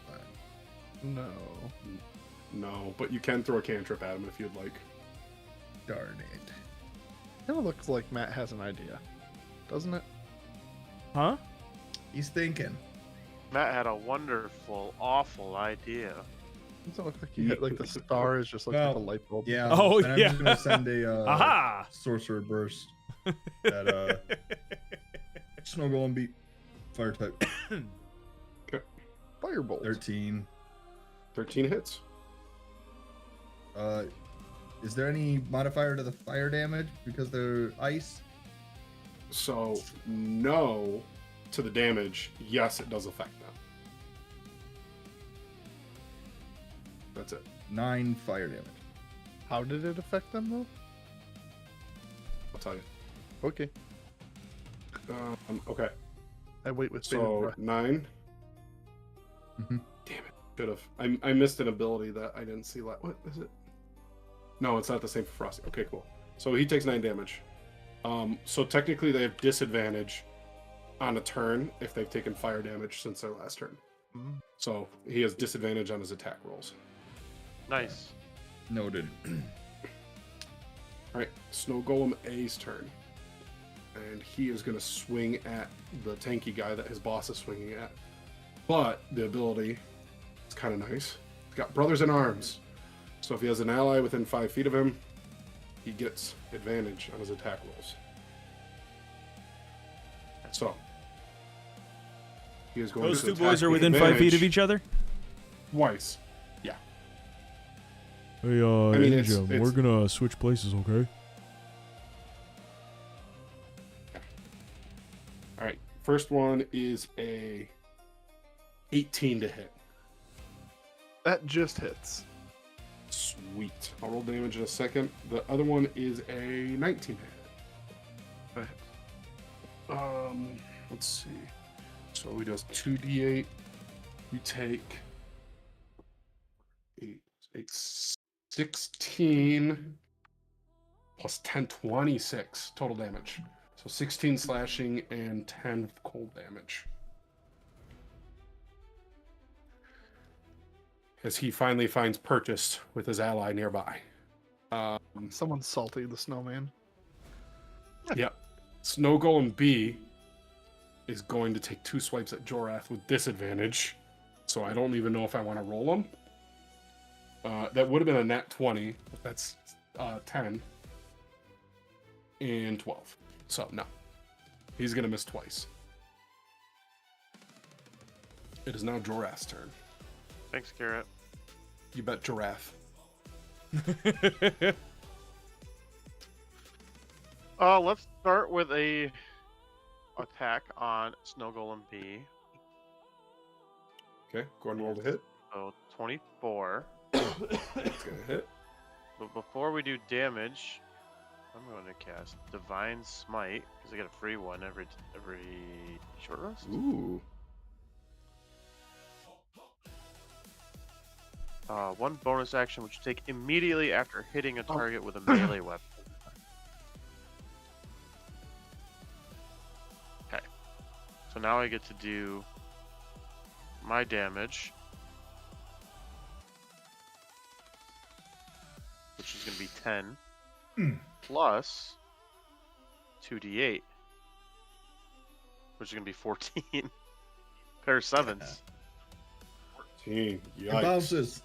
fine. No. No, but you can throw a cantrip at him if you'd like. Darn it. Kind of looks like Matt has an idea, doesn't it? Huh? He's thinking. Matt had a wonderful, awful idea. Doesn't it look like you hit like the star is just like Well, a light bulb? Yeah. Oh, and I'm yeah. just gonna send a Aha! sorcerer burst at Snow Golem B. Fire type. Firebolt. 13. 13 hits. Is there any modifier to the fire damage because they're ice? So, no, to the damage, yes, it does affect them. That's it. 9 fire damage. How did it affect them though? I'll tell you. Okay. Okay. I wait with bated So breath. 9. Mhm. Damn it. Should have. I missed an ability that I didn't see. What is it? No, it's not the same for Frosty. Okay, cool. So he takes 9 damage. So technically they have disadvantage on a turn if they've taken fire damage since their last turn. Mm. So he has disadvantage on his attack rolls. Nice. Noted. All right, Snow Golem A's turn. And he is going to swing at the tanky guy that his boss is swinging at. But the ability is kind of nice. He's got Brothers in Arms. So if he has an ally within 5 feet of him, he gets advantage on his attack rolls. So he is going Those to two attack boys are with within 5 feet of advantage each other? twice. Yeah. Hey, mean, it's- Ninja, it's- we're gonna switch places, okay? All right. First one is a 18 to hit. That just hits. Sweet. I'll roll damage in a second. The other one is a 19 to hit. Let's see. So he does 2d8. You take 16 plus 10, 26 total damage. So 16 slashing and 10 cold damage. As he finally finds purchase with his ally nearby. Someone's salty, the snowman. Yep. Snow Golem B is going to take 2 swipes at Jorath with disadvantage. So I don't even know if I want to roll them. That would have been a nat 20. But that's 10. And 12. So, no. He's going to miss twice. It is now Jorath's turn. Thanks, Carrot. You bet Giraffe. Let's start with a attack on Snow Golem B. Okay, go ahead and roll the hit. So 24. It's going to hit. But before we do damage, I'm going to cast Divine Smite because I get a free one every short rest. Ooh. One bonus action which you take immediately after hitting a target with a melee weapon. Okay. So now I get to do my damage, which is going to be 10 plus 2d8, which is going to be 14. Pair of sevens. 14. It Yikes. bounces.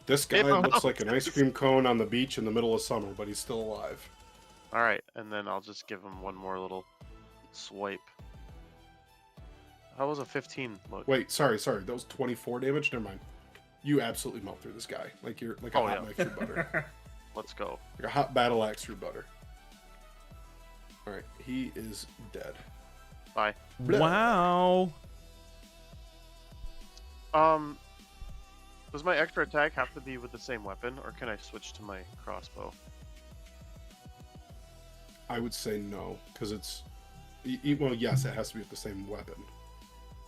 This guy It looks like an ice cream cone on the beach in the middle of summer, but he's still alive. All right, and then I'll just give him one more little swipe. How was a 15 look? Wait, sorry. That was 24 damage? Never mind. You absolutely melt through this guy. Like you're like a Oh, hot yeah. knife through butter. Let's go. Like a hot battle axe through butter. Alright, he is dead. Bye. Wow. Does my extra attack have to be with the same weapon, or can I switch to my crossbow? I would say no, because it's... well, yes, it has to be with the same weapon.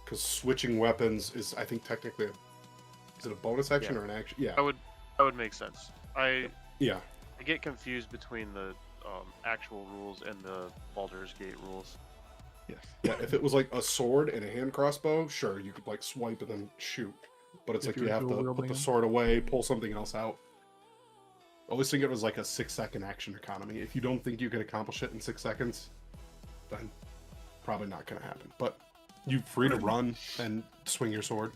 Because switching weapons is, I think, technically is it a bonus action Yeah. or an action? Yeah. That would make sense. I Yeah. get confused between the actual rules and the Baldur's Gate rules. Yes. Yeah, if it was like a sword and a hand crossbow, sure, you could like swipe and then shoot. But it's If like you you were have to dual put wielding the them? sword away, pull something else out. I always think it was like a 6-second action economy. If you don't think you can accomplish it in 6 seconds, then probably not going to happen. But you're free to run and swing your sword.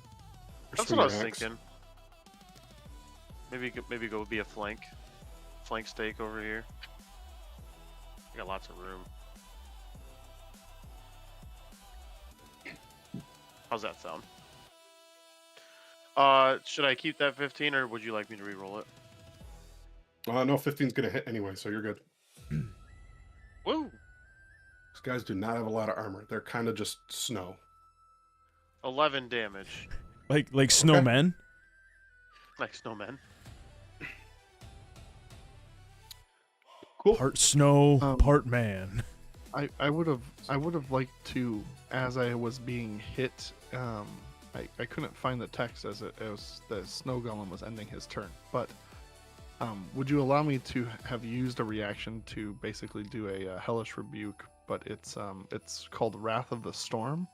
Or That's swing what I was your axe. thinking. Maybe go be a flank stake over here. I got lots of room. How's that sound? Should I keep that 15, or would you like me to re-roll it? No, 15's going to hit anyway, so you're good. Woo! These guys do not have a lot of armor. They're kind of just snow. 11 damage. Like snowmen. Like snowmen. Cool. Part snow, part man. I would have liked to, as I was being hit, I couldn't find the text as the snow golem was ending his turn, but would you allow me to have used a reaction to basically do a hellish rebuke, but it's called Wrath of the Storm.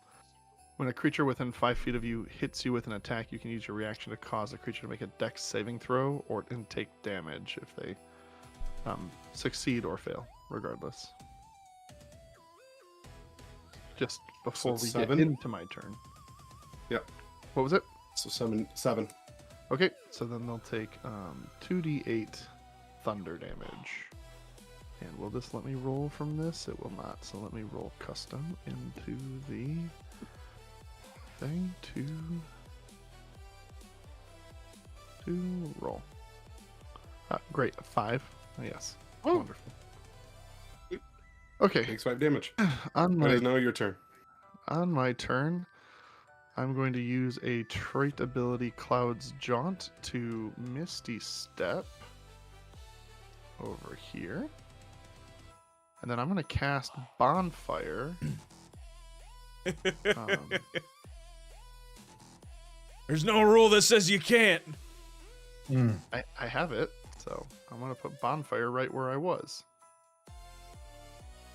When a creature within 5 feet of you hits you with an attack, you can use your reaction to cause the creature to make a dex saving throw or and take damage if they succeed or fail, regardless. Just before we get 7? into my turn. Yep. What was it? So 7. Okay, so then they'll take 2d8 thunder damage. And will this let me roll from this? It will not. So let me roll custom into the thing to roll. Great, a 5. Yes. Oh. Wonderful. Okay, Takes 5 damage. on It my is now your turn. On my turn, I'm going to use a trait ability Cloud's Jaunt to Misty Step over here. And then I'm going to cast Bonfire. There's no rule that says you can't. I have it, so I'm going to put Bonfire right where I was.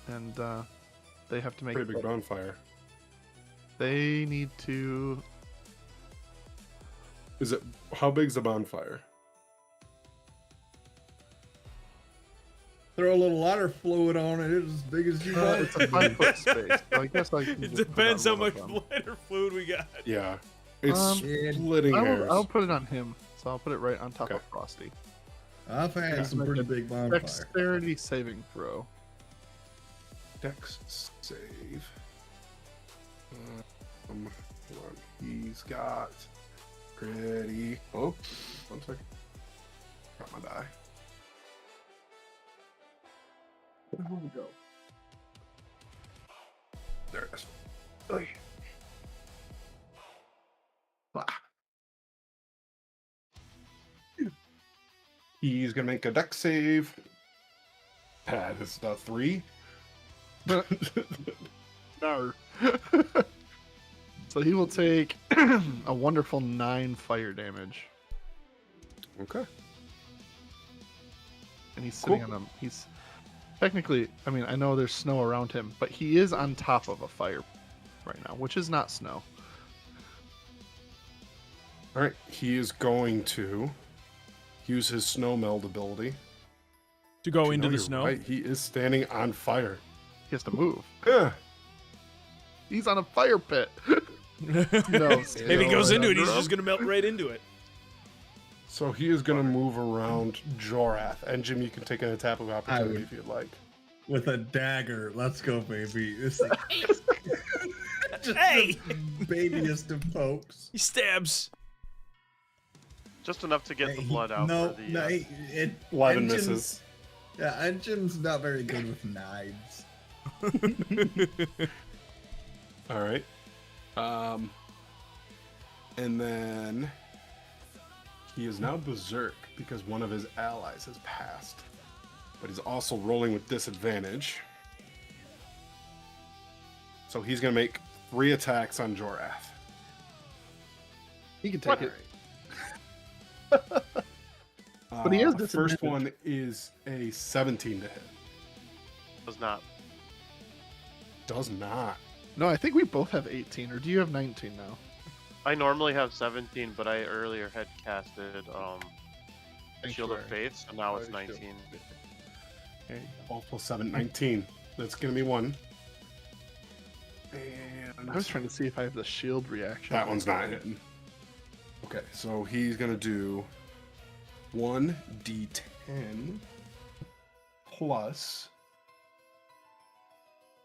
And they have to make Pretty big bonfire. They need to. Is it? How big's the bonfire? Throw a little water fluid on it. It's as big as you want. It's a 5-foot space. So I guess I can It just put depends how on one much of them. lighter fluid we got. Yeah. It's Um, splitting hairs. I'll put it on him. So I'll put it right on top Okay. of Frosty. I've had some pretty big bonfire. Dexterity saving throw. Dex save. Hold on. He's got pretty. Oh, 1 second. Got my die. Where did we go? There it is. Oy. Ah. He's gonna make a dex save. That is a 3. No. So he will take a wonderful 9 fire damage. Okay. And he's sitting Cool. on a. He's technically. I mean, I know there's snow around him, but he is on top of a fire right now, which is not snow. All right. He is going to use his snow meld ability. To go You into know the you're snow. right, he is standing on fire. He has to move. Yeah. He's on a fire pit. No, If he goes into it, he's Underarm? just gonna melt right into it. So he is going to move around Jorath. And Jim, you can take an attack of opportunity would. if you'd like. With a dagger. Let's go, baby. It's like, just Hey! the babiest of pokes. He stabs. Just enough to get the Hey, blood out. No, for the, no, 11 Engine's- misses. Yeah, Engine's not very good with knives. All right. And then he is now berserk because one of his allies has passed. But he's also rolling with disadvantage. So he's going to make 3 attacks on Jorath. He can take What? it. But he has The first one is a 17 to hit. does not. Does not. No, I think we both have 18. Or do you have 19 now? I normally have 17, but I earlier had casted Shield of Sanctuary. Faith, so now it's Oh, Shield. 19. There you 12 plus 7, 19. That's going to be 1. And go. I was trying to see if I have the shield reaction. that one's not hitting. Okay, so he's going to do 1d10 plus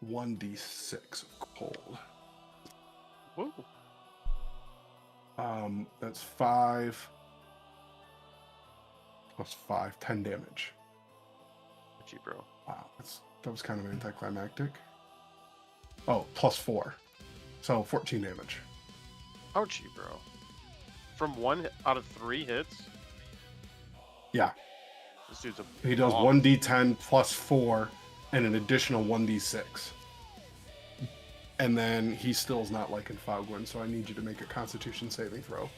1d6 of cold. Woo. That's 5 plus 5, 10 damage. Gee, bro. Wow, that was kind of anticlimactic. Oh, +4. So 14 damage. Ouchie, bro. From 1 out of 3 hits? Yeah. This dude's a He does dog. 1d10 +4 and an additional 1d6. And then he still is not liking Fogwind, so I need you to make a Constitution saving throw.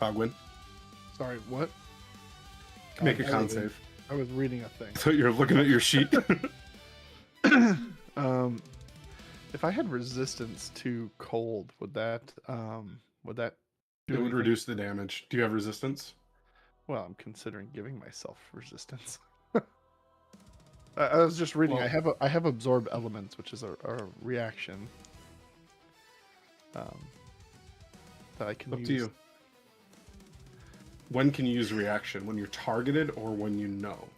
Fogwind, Sorry, what? make a con save. I was reading a thing. So you're looking at your sheet. If I had resistance to cold, would that do It would anything? reduce the damage. Do you have resistance? Well, I'm considering giving myself resistance. I was just reading. Well- I have absorb elements, which is a reaction. That I can Up use. to you. When can you use reaction? When you're targeted or when you know?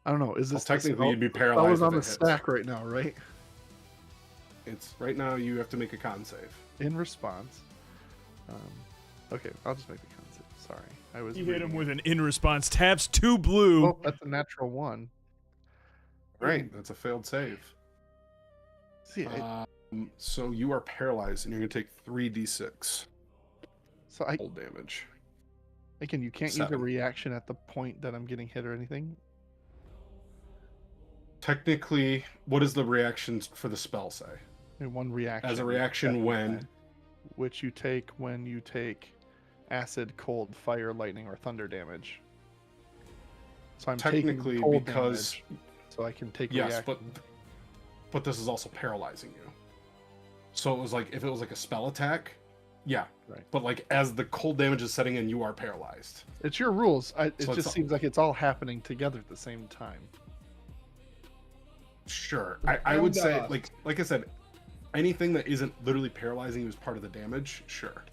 I don't know. Is Well, this technically, you'd be I paralyzed. was on if the it hits. stack right now, right? It's right now. You have to make a con save. In response. Okay, I'll just make the concept. Sorry, I was. You hit him reading with it. an in response. Taps 2 blue. Oh, that's a natural 1. Right, that's a failed save. See, So you are paralyzed, and you're gonna take 3d6 so I cold damage. again, you can't use a 7. reaction at the point that I'm getting hit or anything. Technically, what does the reactions for the spell say? In one reaction. As a reaction, when which you take when you take acid, cold, fire, lightning, or thunder damage. So I'm technically taking cold because damage, so I can take yes, reaction. but this is also paralyzing you. So it was like if it was like a spell attack, yeah, Right. But like as the cold damage is setting in, you are paralyzed. It's your rules. It So just it's- seems like it's all happening together at the same time. Sure, I would say like I said, anything that isn't literally paralyzing you as part of the damage, sure.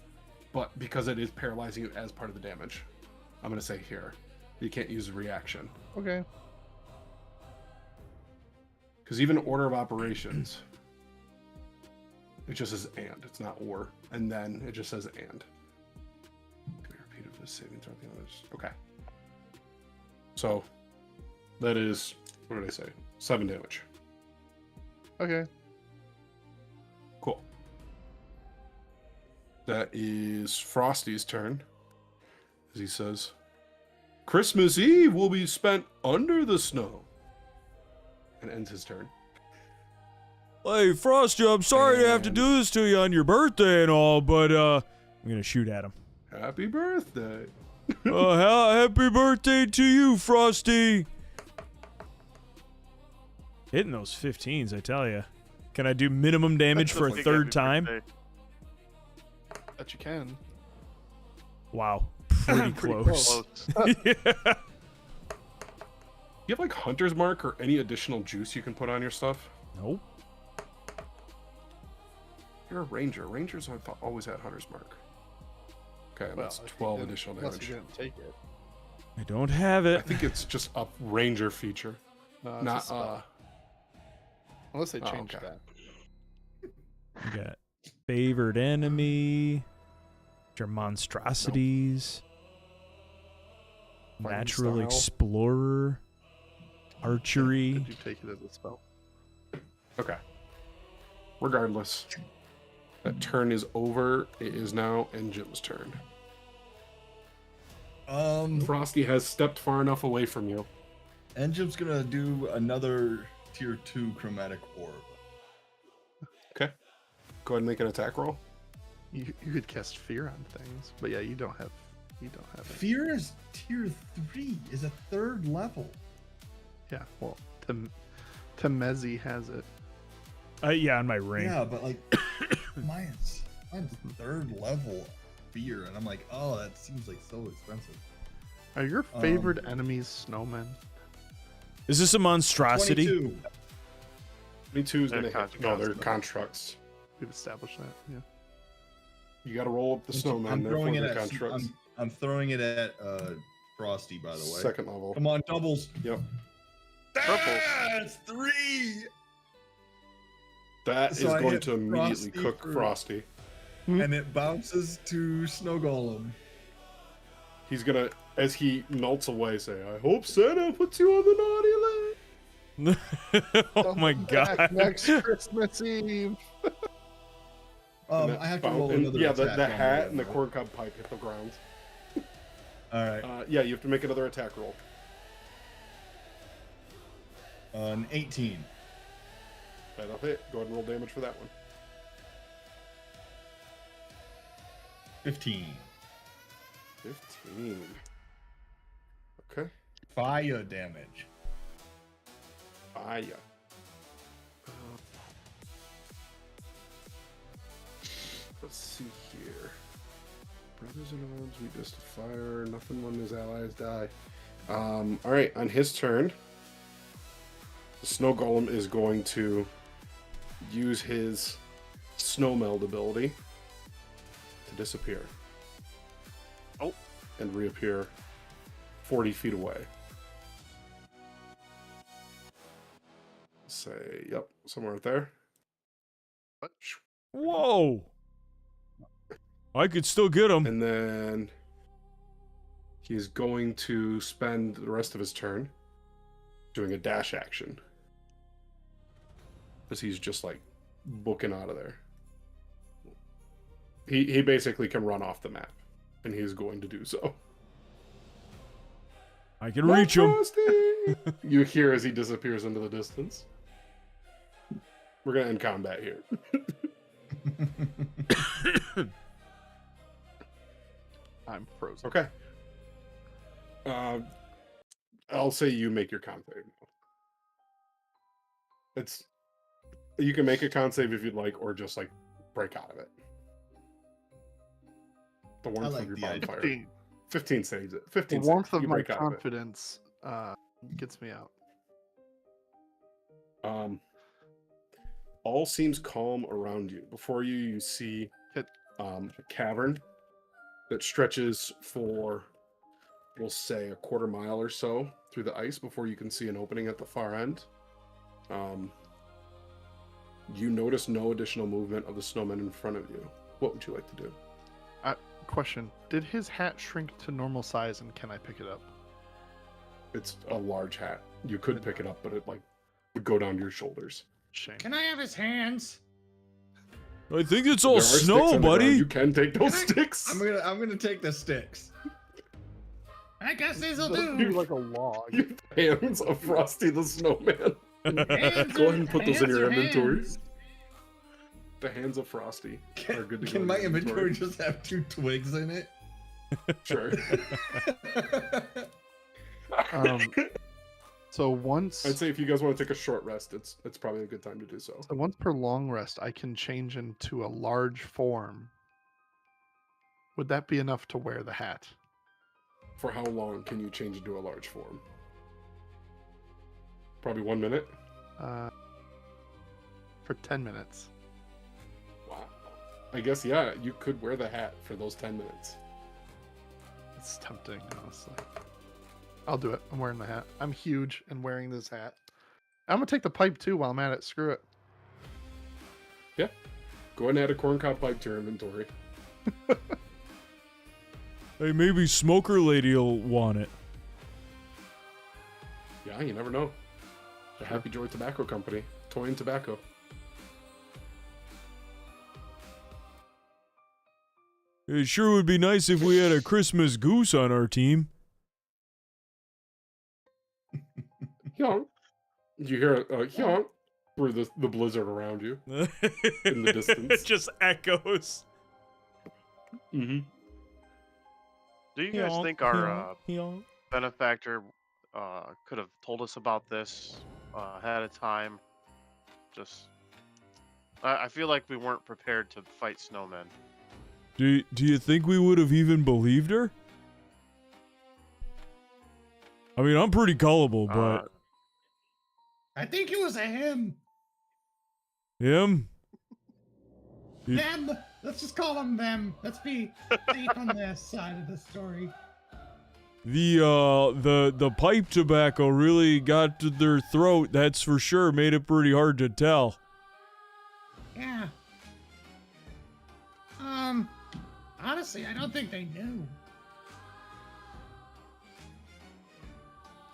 But because it is paralyzing you as part of the damage, I'm gonna say here, you can't use a reaction. Okay. Because even order of operations, it just says and, it's not or, and then it just says and. Can we repeat of this saving throw at the end of this? Okay. So that is, what did I say? 7 damage. Okay. Cool. That is Frosty's turn. As he says, Christmas Eve will be spent under the snow. And ends his turn. Hey, Frosty, I'm sorry to have to do this to you on your birthday and all, but I'm gonna shoot at him. Happy birthday. Happy birthday to you, Frosty. Hitting those 15s, I tell you. Can I do minimum damage for a Big third happy time? birthday. That you can. Wow, pretty Pretty close. Yeah. You have like Hunter's Mark or any additional juice you can put on your stuff? Nope. You're a ranger. Rangers I thought always had Hunter's Mark. Okay, that's Well, if you 12 didn't- additional unless damage. you didn't take it. I don't have I it. think it's just a ranger feature, No, it's a not spell. Unless they oh, change okay. that. We got favored enemy, which are monstrosities, Fighting natural style. explorer, archery. Did you take it as a spell? Okay. Regardless, that turn is over. It is now Jim's turn. Frosty has stepped far enough away from you. Engim's gonna do another tier 2 chromatic orb. Okay. Go ahead and make an attack roll. You could cast fear on things, but yeah, you don't have it. Fear is tier 3, is a 3rd level. Yeah, well, Temezi has it. Yeah, on my ring. Yeah, but like mine's 3rd level fear, and I'm like, oh, that seems like so expensive. Are your favored enemies snowmen? Is this a monstrosity? 22. Me too is They're gonna hit. constructs. No, they're constructs. We've established that. Yeah. You got to roll up the snowman. I'm Therefore, throwing it they're at constructs. I'm throwing it at Frosty, by the way. Second level. Come on, doubles. Yep. Purples. That's 3. That is So I going hit to immediately Frosty cook for- Frosty. and it bounces to Snow Golem. He's gonna, as he melts away, say, "I hope Santa puts you on the naughty list." Oh my Back god. next Christmas Eve. And that I have to bounce- roll and, another yeah, attack. the on hat you, and the though. corncob pipe hit the ground. All right. Yeah, you have to make another attack roll. An 18. That'll hit. Go ahead and roll damage for that one. 15. 15. Okay. Fire damage. Fire. Let's see here. Brothers in arms, weakness to fire. Nothing when his allies die. Alright, on his turn, the Snow Golem is going to use his Snow Meld ability to disappear. Oh. And reappear 40 feet away. Say, yep, somewhere right there. Whoa. I could still get him. And then he's going to spend the rest of his turn doing a dash action. Because he's just like booking out of there. He basically can run off the map. And he's going to do so. I can reach him. Frosty! You hear as he disappears into the distance. We're going to end combat here. I'm frozen. Okay. I'll say you make your con save. It's you can make a con save if you'd like, or just like break out of it. The warmth like of your the idea. bonfire. 15 saves it. The 15 warmth saves. of You my break out of it. confidence gets me out. All seems calm around you. Before you, you see Hit. A cavern that stretches for, we'll say, a quarter mile or so through the ice before you can see an opening at the far end. You notice no additional movement of the snowmen in front of you. What would you like to do? Question: did his hat shrink to normal size, and can I pick it up? It's a large hat. You could pick it up, but it like would go down to your shoulders. Shame. Can I have his hands? I think it's all There are sticks snow, on the ground. buddy. You can take those Can I- sticks. I'm gonna take the sticks. I guess this'll Doesn't do do. like a log. You have hands of Frosty the Snowman. Hands Go ahead and put those in hands your are inventory. hands. The hands of Frosty are good to go. Can in my your inventory just have 2 twigs in it? Sure. So once, I'd say if you guys want to take a short rest, it's probably a good time to do so. so once per long rest, I can change into a large form. Would that be enough to wear the hat? For how long can you change into a large form? Probably 1 minute. For 10 minutes. Wow. I guess yeah, you could wear the hat for those 10 minutes. It's tempting, honestly. I'll do it. I'm wearing the hat. I'm huge and wearing this hat. I'm gonna take the pipe too while I'm at it. Screw it. Yeah. Go ahead and add a corncob pipe to your inventory. Hey, maybe Smoker Lady'll want it. Yeah, you never know. The Happy Joy Tobacco Company. Toy and tobacco. It sure would be nice if we had a Christmas goose on our team. Honk. You hear a honk through the blizzard around you in the distance. It just echoes. Mm-hmm. Do you guys think our benefactor could have told us about this ahead of time? Just, I feel like we weren't prepared to fight snowmen. Do you think we would have even believed her? I mean, I'm pretty gullible, but I think it was a him. him? You- Them. Let's just call them them. Let's be safe on this side of the story. The pipe tobacco really got to their throat, that's for sure. Made it pretty hard to tell. Yeah. Honestly, I don't think they knew.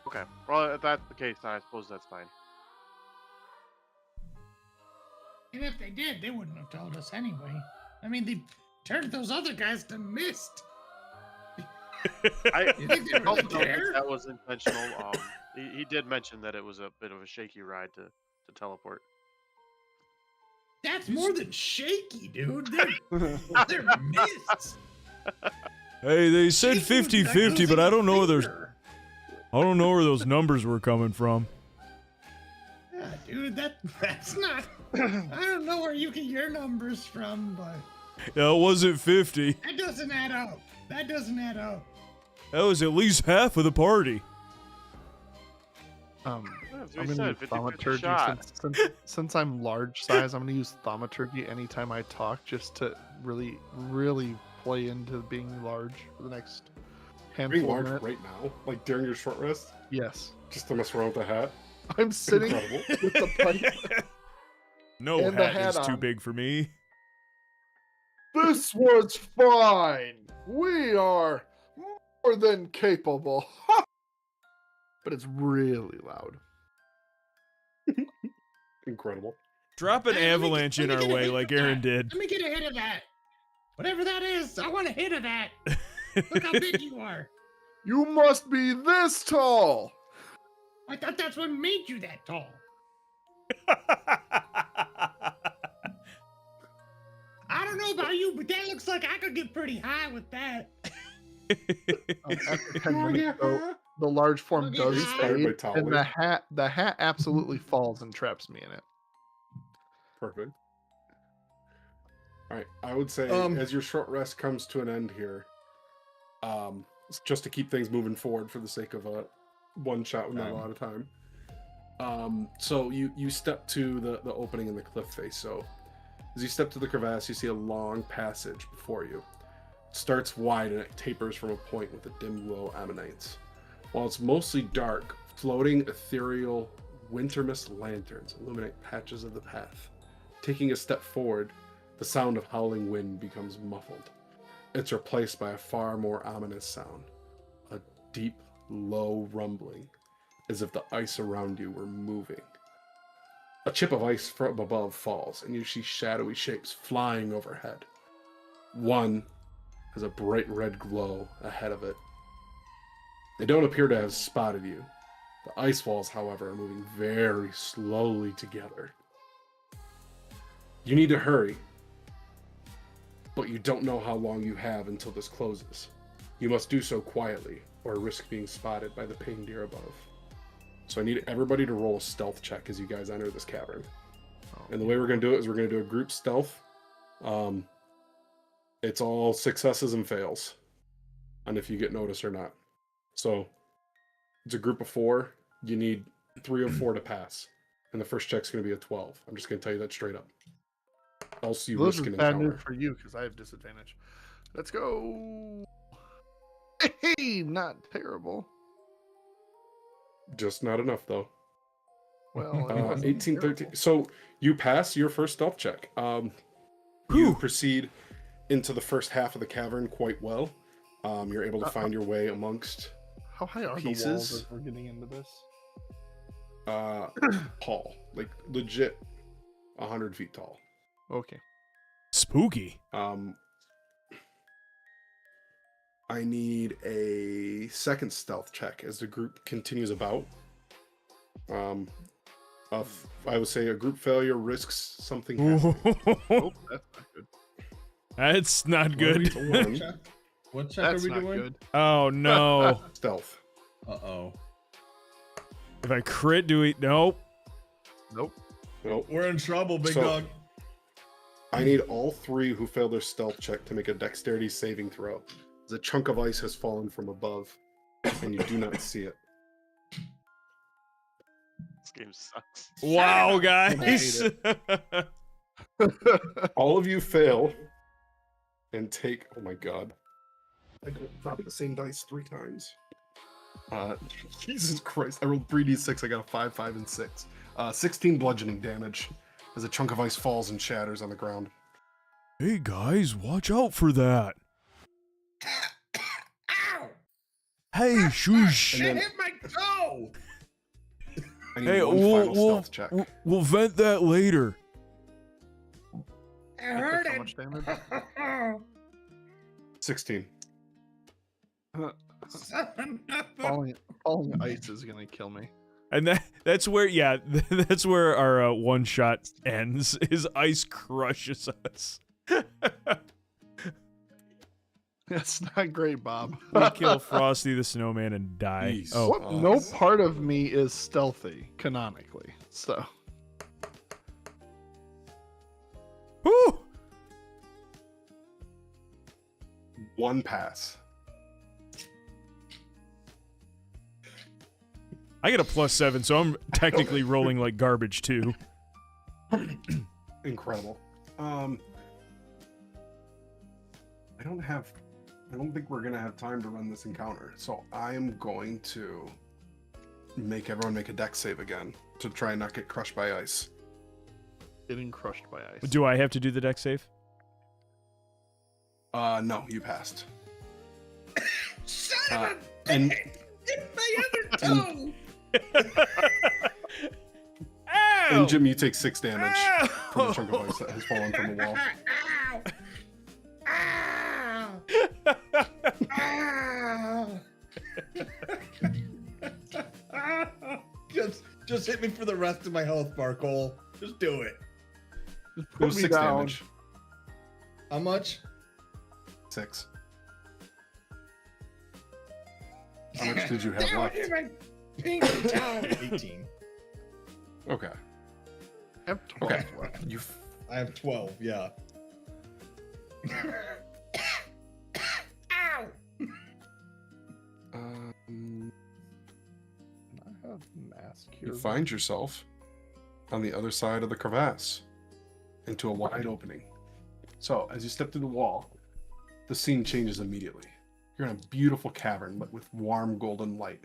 Okay. Well, if that's the case, then I suppose that's fine. And if they did, they wouldn't have told us anyway. I mean, they turned those other guys to mist. I You think they don't really know if care? that was intentional. He did mention that it was a bit of a shaky ride to teleport. That's more than shaky, dude. They're mists. Hey, they said Shaky would be like 50-50, losing but I a don't know finger. I don't know where those numbers were coming from. Yeah, dude, that's not. I don't know where you get your numbers from, but Yeah, it wasn't 50. that doesn't add up. That doesn't add up. That was at least half of the party. That's what I'm he gonna said, use 50-50 thaumaturgy shot. since I'm large size. I'm gonna use thaumaturgy anytime I talk, just to really, really play into being large for the next Being handful of large minutes. right now, like during your short rest, Yes, just to mess around with the hat. I'm sitting Incredible. with the pipe. No And the hat hat is too on. big for me. This was fine. We are more than capable. But it's really loud. Incredible. Drop an Hey, let me avalanche get- in let me our get a way hit like of Aaron that. did. Let me get a hit of that. Whatever that is, I want a hit of that. Look how big you are. You must be this tall. I thought that's what made you that tall. I don't know about you, but that looks like I could get pretty high with that. After 10 minutes, though, the large form Look at does that. Inspired by fade, Tolly. and the hat absolutely falls and traps me in it. Perfect. All right, I would say as your short rest comes to an end here, just to keep things moving forward for the sake of a one shot with not a lot of time. So you step to the opening in the cliff face. So as you step to the crevasse, you see a long passage before you. It starts wide and it tapers from a point with a dim glow emanates. While it's mostly dark, floating ethereal winter mist lanterns illuminate patches of the path. Taking a step forward, the sound of howling wind becomes muffled. It's replaced by a far more ominous sound, a deep, low rumbling, as if the ice around you were moving. A chip of ice from above falls, and you see shadowy shapes flying overhead. One has a bright red glow ahead of it. They don't appear to have spotted you. The ice walls, however, are moving very slowly together. You need to hurry, but you don't know how long you have until this closes. You must do so quietly, or risk being spotted by the paying deer above. So I need everybody to roll a stealth check as you guys enter this cavern. And the way we're going to do it is we're going to do a group stealth. It's all successes and fails, and if you get noticed or not. So it's a group of 4. You need 3 of 4 to pass, and the first check's going to be a 12. I'm just going to tell you that straight up. Else you Those risk is an bad encounter. news for you because I have disadvantage. Let's go. Hey, not terrible. Just not enough though. Well, it wasn't 18, 13. terrible. So you pass your first stealth check. You proceed into the first half of the cavern quite well. You're able to find your way amongst How high are the pieces. walls as we're getting into this? tall, like legit 100 feet tall. Okay. Spooky. I need a second stealth check as the group continues about. I would say a group failure risks something happening. Oh, that's not good. That's not What good. are What check That's are we not doing? good. Oh no. Stealth. Uh-oh. If I crit, do we? Nope. Nope. Nope. We're in trouble, big So- dog. I need all 3 who fail their stealth check to make a dexterity saving throw. As a chunk of ice has fallen from above, and you do not see it. This game sucks. Wow, Son of a guys. All of you fail and take. Oh my god. I dropped the same dice 3 times. Jesus Christ. I rolled 3d6. I got a 5, 5, and 6. 16 bludgeoning damage as a chunk of ice falls and shatters on the ground. Hey guys, watch out for that. Ow! Hey, shush. That hit my toe. I need Hey, one final stealth check. we'll vent that later. I heard How it. much damage? 16. Falling ice is gonna kill me. And that's where, yeah, that's where our one shot ends. His ice crushes us. That's not great, Bob. We kill Frosty the Snowman and die. Jeez. Oh, What? No part of me is stealthy canonically. So whew. One pass. I get a +7, so I'm technically rolling like garbage too. Incredible. I don't think we're gonna have time to run this encounter, so I am going to make everyone make a dex save again to try and not get crushed by ice. getting crushed by ice. Do I have to do the deck save? No, you passed. Son of a And Get my other toe! and Jim, you take 6 damage Ow! from the chunk of ice that has fallen from the wall. Ow! Ow! Just hit me for the rest of my health, Barkle. Just do it. Just It put was me 6 down. damage. How much? 6. How much did you have Down left? in my pinky toe! 18. Okay. I have 12 Okay. left. You I have 12, yeah. Ow! I have mass cure. You find yourself on the other side of the crevasse into a wide opening. So, as you step through the wall, the scene changes immediately. You're in a beautiful cavern, but with warm golden light,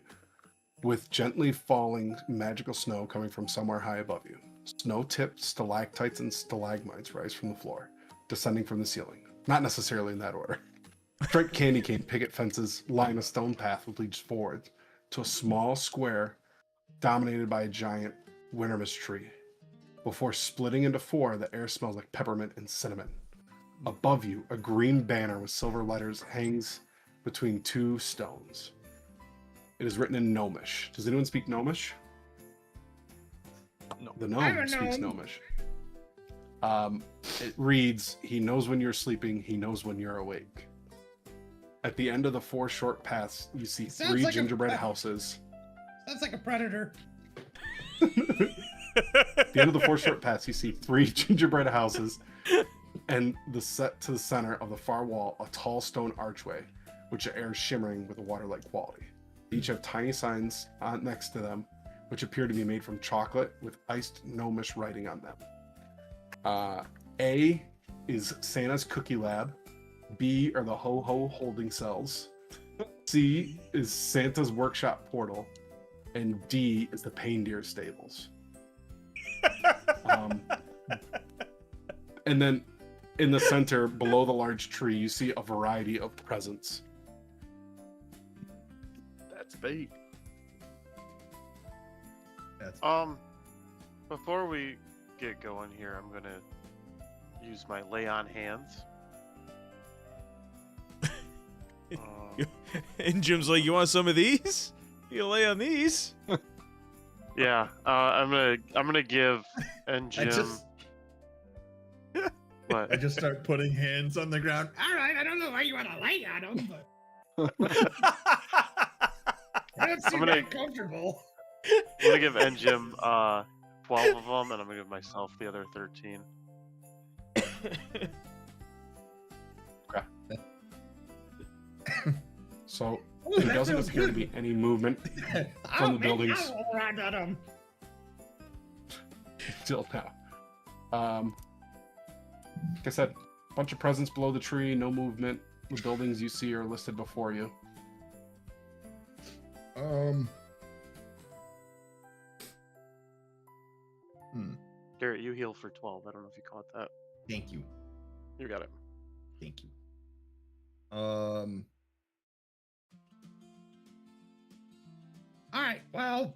with gently falling magical snow coming from somewhere high above you. Snow-tipped stalactites and stalagmites rise from the floor, descending from the ceiling. Not necessarily in that order. Striped candy cane picket fences line a stone path that leads forward to a small square dominated by a giant winter mist tree. Before splitting into 4, the air smells like peppermint and cinnamon. Above you, a green banner with silver letters hangs between 2 stones. It is written in Gnomish. Does anyone speak Gnomish? No. The I'm gnome a speaks gnome. Gnomish. It reads, "He knows when you're sleeping, he knows when you're awake." At the end of the 4 short paths, you see Sounds 3 like a- gingerbread houses. Sounds like a predator. At the end of the 4 short paths, you see 3 gingerbread houses, and set to the center of the far wall, a tall stone archway, which the air is shimmering with a water-like quality. Each have tiny signs next to them, which appear to be made from chocolate with iced gnomish writing on them. A is Santa's Cookie Lab. B are the Ho-Ho holding cells. C is Santa's Workshop Portal. And D is the Paindeer Stables. And then in the center, below the large tree, you see a variety of presents. That's bait. That's Before we get going here, I'm gonna use my lay on hands. And Jim's like, "You want some of these? You lay on these." Yeah, I'm gonna give and I Jim. just I What? just start putting hands on the ground. All right, I don't know why you want to lay on them, but I don't seem gonna- that comfortable. I'm gonna give and Jim 12 of them, and I'm gonna give myself the other 13. So Ooh, there that doesn't feels appear to good. be any movement I'll the make buildings. out all around on them. till now. Like I said, bunch of presents below the tree, no movement. The buildings you see are listed before you. Garrett, you heal for 12. I don't know if you caught that. Thank you. You got it. Thank you. All right. Well,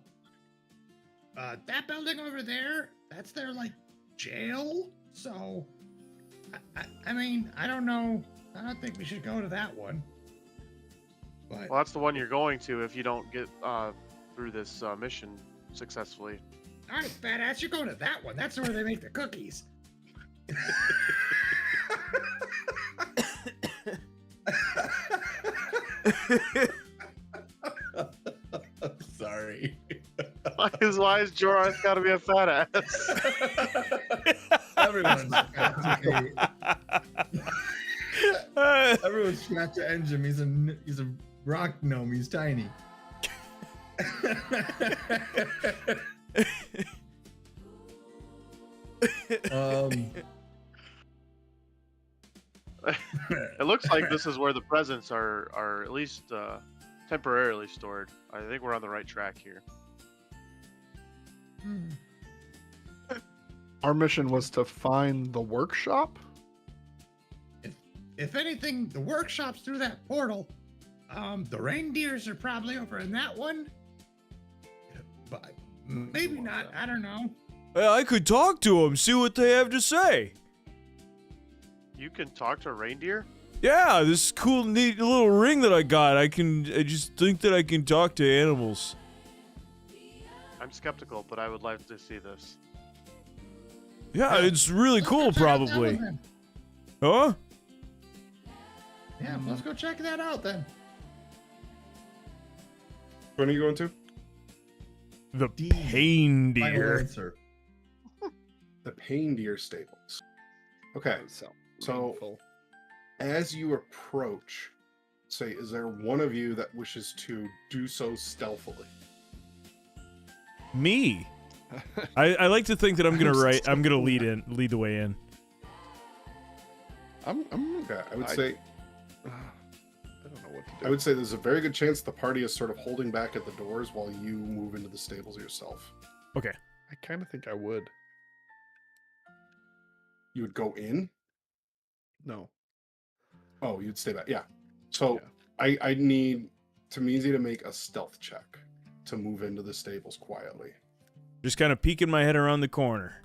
that building over there, that's their like jail. So, I mean, I don't know. I don't think we should go to that one. But Well, that's the one you're going to if you don't get through this mission successfully. all right, badass, you're going to that one. That's where they make the cookies. Sorry. Why is Jorah's got to be a fat ass? Everyone's strapped to engine. He's a rock gnome. He's tiny. It looks like this is where the presents are at least temporarily stored. I think we're on the right track here. Our mission was to find the workshop. If anything, the workshop's through that portal. The reindeers are probably over in that one. But maybe not. I don't know. I could talk to them, see what they have to say. You can talk to a reindeer? Yeah, this cool, neat little ring that I got. I just think that I can talk to animals. I'm skeptical, but I would like to see this. Yeah, it's really cool, probably. Huh? Yeah, let's go check that out then. When are you going to? The Final reindeer. answer. The Paindeer Stables. Okay, so as you approach, say, is there one of you that wishes to do so stealthily? Me. I like to think that I'm gonna lead the way in. Okay, I would say. I don't know what to do. I would say there's a very good chance the party is sort of holding back at the doors while you move into the stables yourself. Okay. I kind of think I would. You would go in? No. Oh, you'd stay back. Yeah. So I need Tamizi to make a stealth check to move into the stables quietly. Just kind of peeking my head around the corner.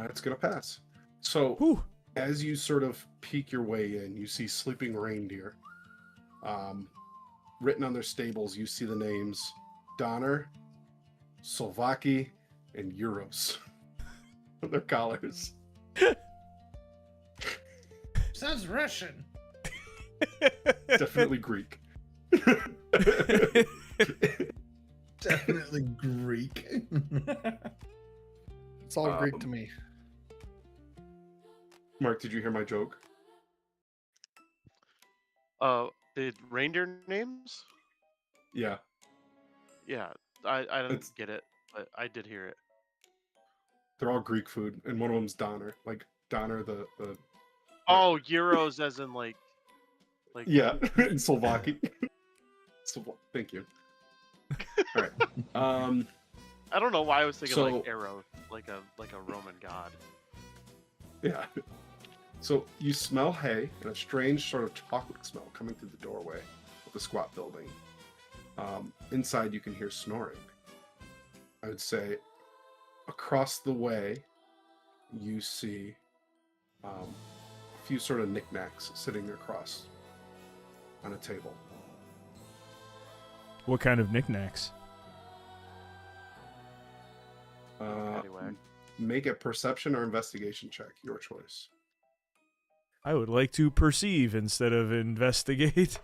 It's gonna pass. So Whew. as you sort of peek your way in, you see sleeping reindeer. Written on their stables, you see the names Donner, Slovaki, and Euros on their collars. Sounds Russian. Definitely Greek. Definitely Greek. It's all Greek to me. Mark, did you hear my joke? The reindeer names? Yeah. Yeah, I didn't It's- get it, but I did hear it. They're all Greek food, and one of them's Donner. Like Donner, the Oh, euros as in like yeah, in Slovaki. Thank you. All right. I don't know why I was thinking So- like arrow, like a Roman god. Yeah. So you smell hay and a strange sort of chocolate smell coming through the doorway of the squat building. Inside, you can hear snoring. I would say across the way, you see a few sort of knickknacks sitting across on a table. What kind of knickknacks? Anyway. Make a perception or investigation check, your choice. I would like to perceive instead of investigate.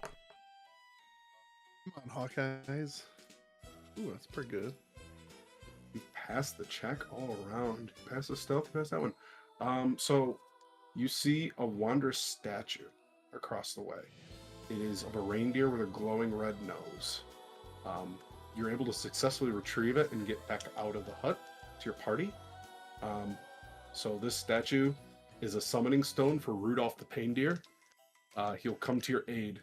Come on, Hawkeyes. Ooh, that's pretty good. You pass the check all around. Pass the stealth, pass that one. So you see a wondrous statue across the way. It is of a reindeer with a glowing red nose. You're able to successfully retrieve it and get back out of the hut to your party. So this statue is a summoning stone for Rudolph the Paindeer. He'll come to your aid.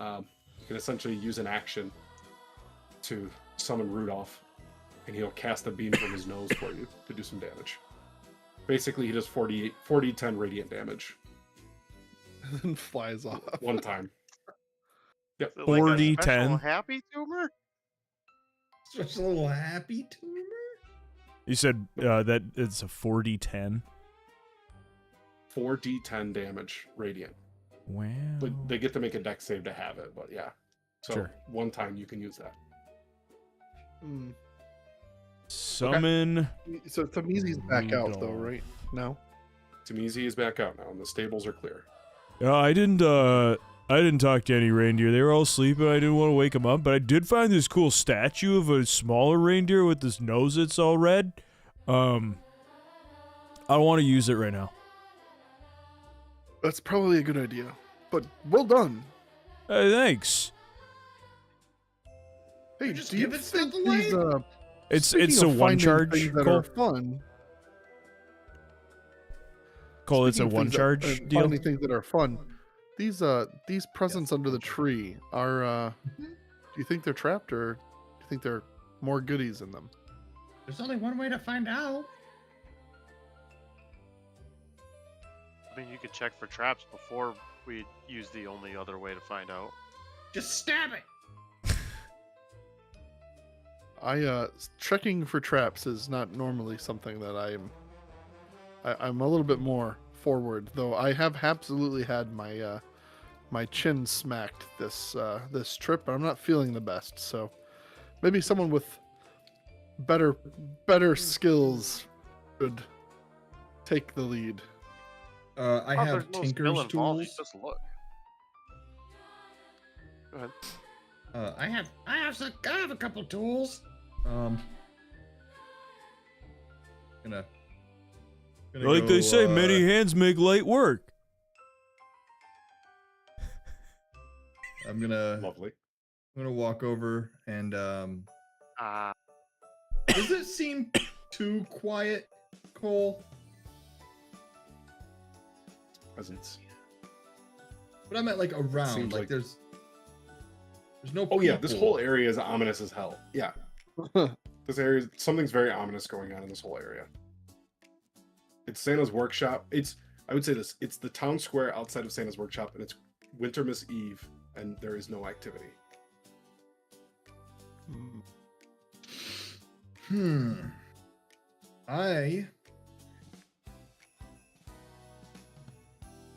You can essentially use an action to summon Rudolph, and he'll cast a beam from his nose for you to do some damage. Basically, he does 10 radiant damage. And then flies off. One time. Yep. Is it like a 40, special 10. happy tumor? Just a little happy tumor. You said that it's a 40-10. 4d10 damage radiant. Wow. But they get to make a dex save to have it, but yeah. So Sure. one time you can use that. Mm. Summon. So Tamizi's back out though, Rudolph. right? No. Tamizi is back out now, and the stables are clear. I didn't talk to any reindeer. They were all sleeping. I didn't want to wake them up, but I did find this cool statue of a smaller reindeer with this nose that's all red. I want to use it right now. That's probably a good idea. But well done. Hey, thanks. Hey, You're just do you giving stuff think away? these It's speaking a of one finding charge. things that Cole. are fun. Cole, it's a speaking of one things that- charge deal. Finding things that are fun. These presents under the tree are do you think they're trapped or do you think there are more goodies in them? There's only one way to find out. I mean, you could check for traps before we use the only other way to find out. Just stab it. Checking for traps is not normally something that I'm a little bit more forward, though I have absolutely had my my chin smacked this trip, but I'm not feeling the best. So maybe someone with better skills could take the lead. I Oh, have there's no skill Tinker's involved, you tools. just look. Go ahead. I have a couple tools. Gonna Like they go, say, many hands make light work. I'm gonna Lovely. walk over and does it seem too quiet, Cole? Presents. But I meant like around, Seems like like- there's no. Oh yeah, this people. whole area is ominous as hell. Yeah. This area, something's very ominous going on in this whole area. It's Santa's workshop. I would say this. It's the town square outside of Santa's workshop, and it's Wintermas Eve, and there is no activity.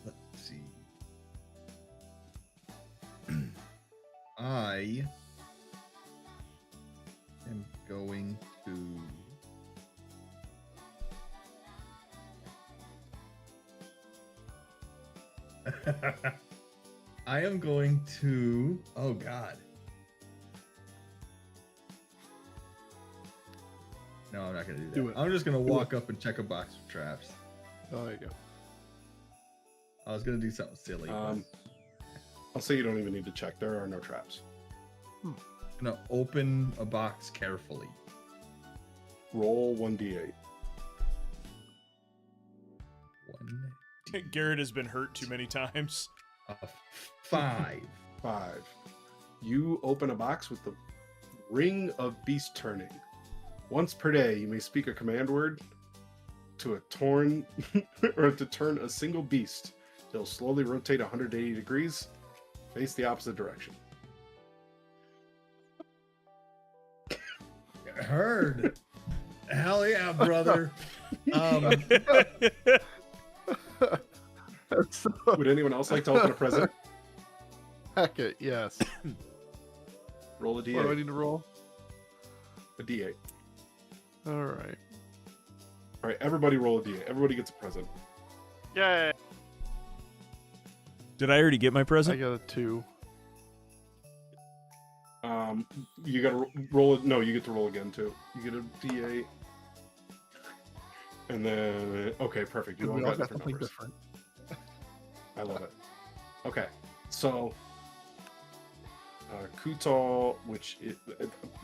Let's see. I am going to. I am going to. Oh God. No, I'm not gonna do that. Do it. I'm just gonna walk up and check a box of traps. Oh, there you go. I was gonna do something silly. but I'll say you don't even need to check. There are no traps. I'm gonna open a box carefully. Roll 1d8. 1, Garrett has been hurt too many times. 5. 5. You open a box with the Ring of Beast Turning. Once per day, you may speak a command word to a torn or to turn a single beast. They'll slowly rotate 180 degrees, face the opposite direction. Heard. Hell yeah, brother. Would anyone else like to open a present? Heck it, yes. Roll a What do I d8. need to roll? A d8. All right. All right, everybody roll a d8. Everybody gets a present. Yay! Did I already get my I present? got a 2. You gotta roll it. No, you get to roll again too. You get a d8. And then, okay, perfect. You all We all got got different something numbers. different. I love it. Okay, so Kutal, which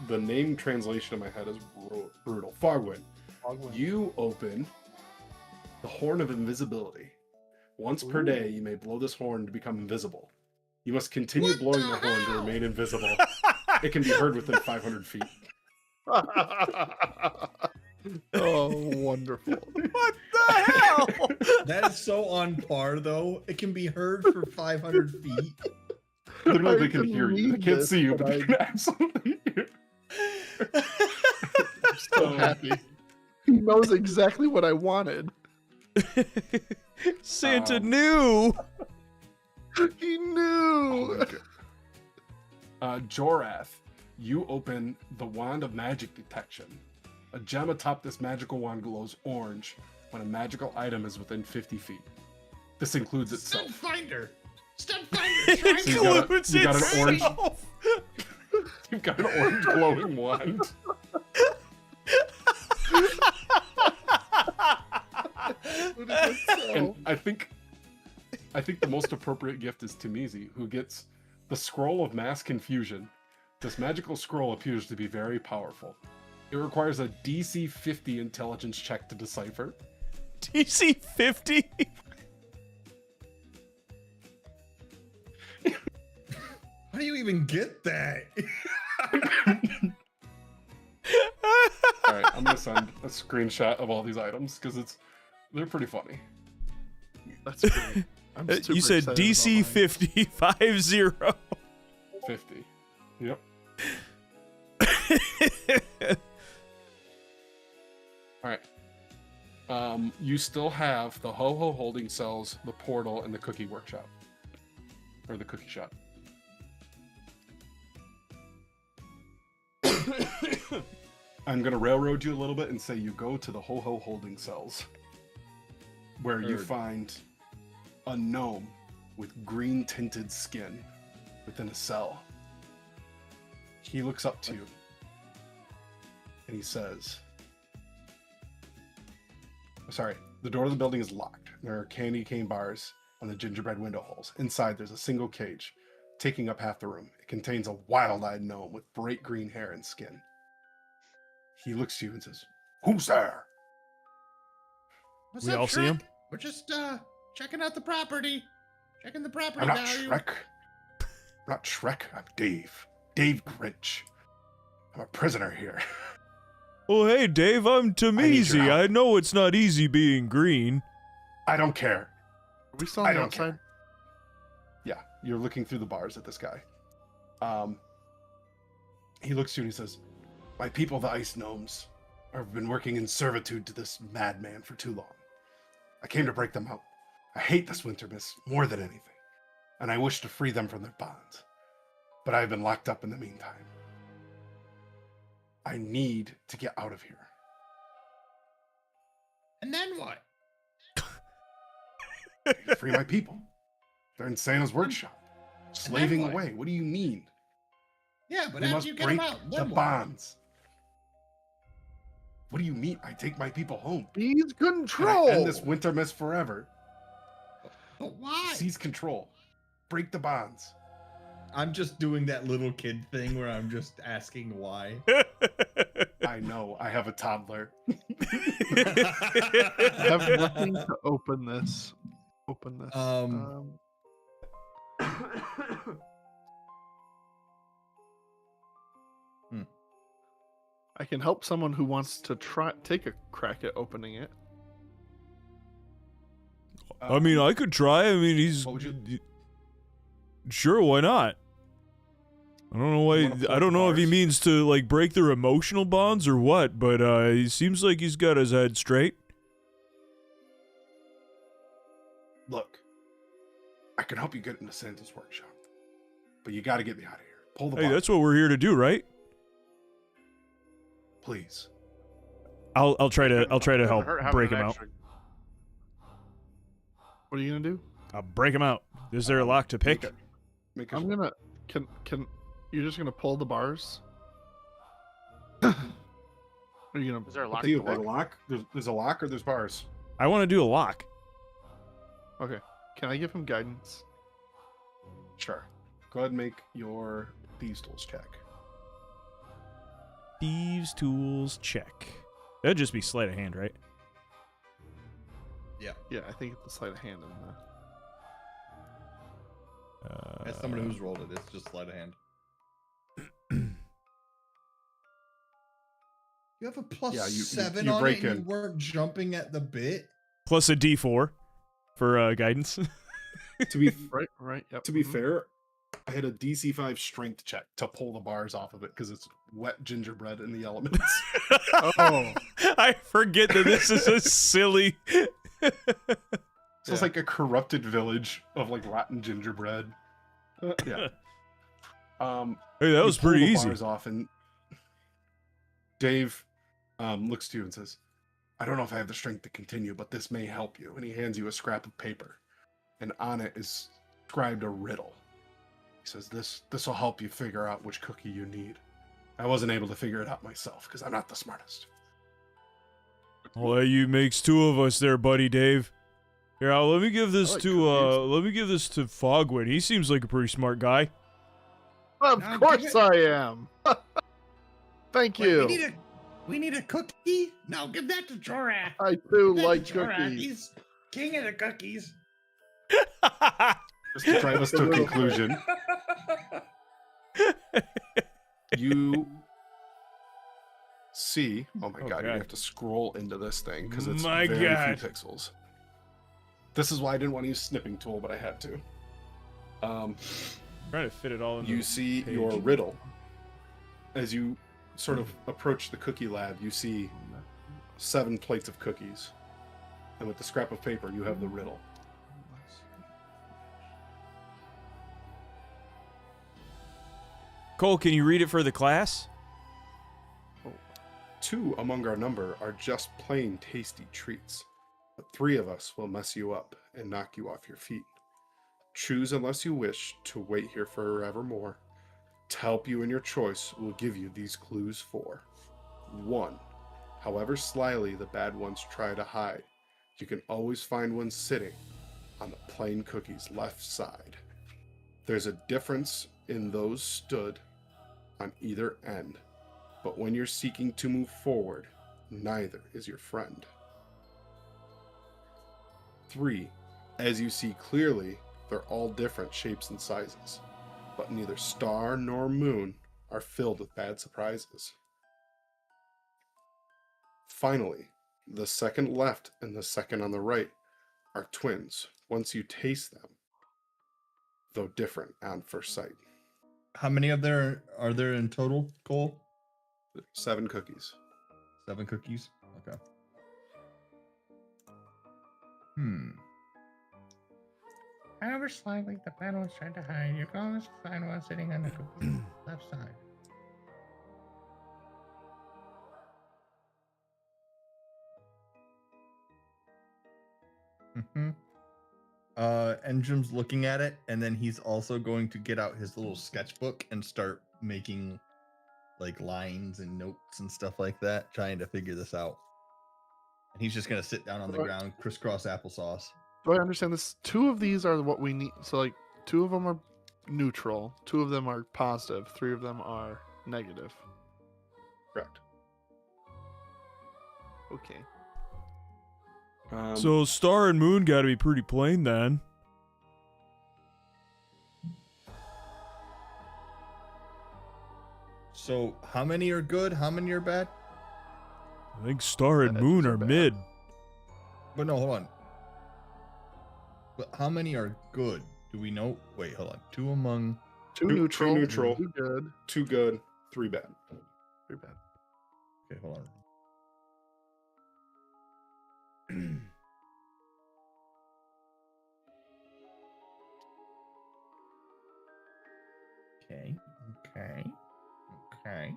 the name translation in my head is brutal. Farwin, you open the Horn of Invisibility. Once per day, you may blow this horn to become invisible. You must continue What blowing the the horn to hell? remain invisible. It can be heard within 500 feet. Oh, wonderful. What the the hell? That is so on par, though. It can be heard for 500 feet. Literally, I they can hear you. They read can't this, see you, but but they can absolutely hear. I'm so happy. He knows exactly what I wanted. Santa knew. He knew. Okay. Jorath, you open the Wand of Magic Detection. A gem atop this magical wand glows orange when a magical item is within 50 feet. This includes itself. Stunfinder. Stunfinder. Try So you got an orange. itself. You've got an orange glowing wand. And I think the most appropriate gift is Timizi, who gets the Scroll of Mass Confusion. This magical scroll appears to be very powerful. It requires a DC 50 intelligence check to decipher. DC 50. How do you even get that? All right, I'm gonna send a screenshot of all these items because they're pretty funny. That's great. I'm super You said excited DC about mine. 50 50. 50. Yep. All right. You still have the Ho-Ho holding cells, the portal, and the cookie workshop. Or the cookie shop. I'm going to railroad you a little bit and say you go to the Ho-Ho holding cells, where you Heard. find a gnome with green tinted skin within a cell. He looks up to you and he says, sorry, the door of the building is locked. There are candy cane bars on the gingerbread window holes. Inside, there's a single cage taking up half the room. It contains a wild-eyed gnome with bright green hair and skin. He looks to you and says, "Who's there?" What's We up, all see him? Shrek? We're just checking out the property. Checking the property I'm not value. Shrek. I'm not Shrek. I'm Dave. Dave Grinch. I'm a prisoner here. Well, hey, Dave, I'm need your Tamizi. help. I know it's not easy being green. I don't care. Are we still I on the don't outside? care. Yeah, you're looking through the bars at this guy. He looks to you and he says, "My people, the ice gnomes, have been working in servitude to this madman for too long. I came to break them out. I hate this winter mist more than anything, and I wish to free them from their bonds. But I have been locked up in the meantime. I need to get out of here." And then what? Free my people. They're in Santa's workshop, slaving what? away. What do you mean? Yeah, but We after must you get them break out, the then what? bonds. What do you mean? I take my people home. Seize Can I control. end this winter mist forever? But why? Seize control. Break the bonds. I'm just doing that little kid thing where I'm just asking why. I know. I have a toddler. I have nothing to open this. Open this. I can help someone who wants to take a crack at opening it. I mean, I could try. I mean, he's. What would you- Sure, why not? I don't know why. You wanna pull I don't the know if he bars? means to like break their emotional bonds or what, but he seems like he's got his head straight. Look, I can help you get into Santa's workshop, but you got to get me out of here. Pull the Hey, bars, that's what we're here to do, right? please. I'll try to help Doesn't hurt having break an him out. extra- What are you gonna do? I'll break him out. Is there a lock to pick? Make a I'm gonna. Can you're just gonna pull the bars? Are you gonna? Is there a lock Theo, to there's a pick? lock. There's a lock or there's bars. I want to do a lock. Okay. Can I give him guidance? Sure. Go ahead and make your thieves tools check. Thieves tools check. That'd just be sleight of hand, right? Yeah. Yeah, I think it's the sleight of hand in the. As someone who's rolled it, it's just sleight of hand. You have a plus Yeah, you 7 you on break it and in. you weren't jumping at the bit? plus a D4 for guidance. To be Right. Yep. to be fair, I had a DC 5 strength check to pull the bars off of it because it's wet gingerbread in the elements. Oh. I forget that this is a silly. So it's like a corrupted village of like rotten gingerbread. Yeah. Hey, that you was pull pretty the easy. bars off, and Dave looks to you and says, "I don't know if I have the strength to continue, but this may help you." And he hands you a scrap of paper, and on it is inscribed a riddle. He says, "This will help you figure out which cookie you need." I wasn't able to figure it out myself because I'm not the smartest. Well, you makes two of us there, buddy Dave. Here, let me give this like to Fogwin. He seems like a pretty smart guy. Of Now, course give it- I am. Thank Wait, you. we need a cookie? No, give that to Jorak. I do Give that like to Jorak. cookies. He's king of the cookies. Just to drive us to a conclusion, you see. Oh my god, you God. have to scroll into this thing because it's My very God. few pixels. This is why I didn't want to use snipping tool, but I had to. Trying to fit it all in. You see page. your riddle. As you sort of approach the cookie lab, you see 7 plates of cookies. And with the scrap of paper, you have the riddle. Cole, can you read it for the class? 2 among our number are just plain tasty treats, but 3 of us will mess you up and knock you off your feet. Choose unless you wish to wait here forevermore. To help you in your choice, we'll give you these clues for 1. However slyly the bad ones try to hide, you can always find one sitting on the plain cookie's left side. There's a difference in those stood on either end, but when you're seeking to move forward, neither is your friend. 3. As you see clearly, they're all different shapes and sizes, but neither star nor moon are filled with bad surprises. Finally, the second left and the second on the right are twins once you taste them, though different on first sight. How many of there are there in total, Cole? 7 cookies. 7 cookies? Okay. However slightly the bad ones tried to hide, you can always find one sitting on the cookie's left side. Mm-hmm. Engrim's looking at it, and then he's also going to get out his little sketchbook and start making like lines and notes and stuff like that, trying to figure this out. And he's just gonna sit down on the Right. ground, crisscross applesauce. Do I understand this? 2 of these are what we need. So, like, 2 of them are neutral, 2 of them are positive, 3 of them are negative. Correct. Okay. So star and moon got to be pretty plain then. So how many are good? How many are bad? I think star and Bad moon are are bad. mid. But no, hold on. But how many are good? Do we know? Wait, hold on. 2 among. 2 Two neutral, neutral. 2 good, 2 good, 3 bad. 3 bad. Okay, hold on. Okay, okay, okay.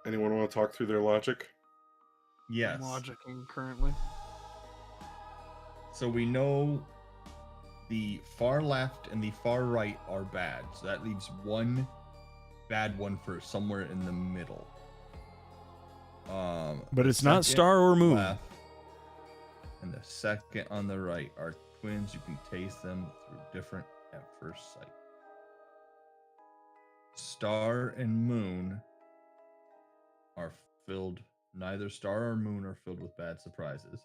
Anyone want to talk through their logic? Yes. I'm logicking currently. So we know the far left and the far right are bad. So that leaves one bad one for somewhere in the middle. But the it's not second star or moon. left and the second on the right are twins. You can taste them through different at first sight. Star and moon are filled. Neither star or moon are filled with bad surprises.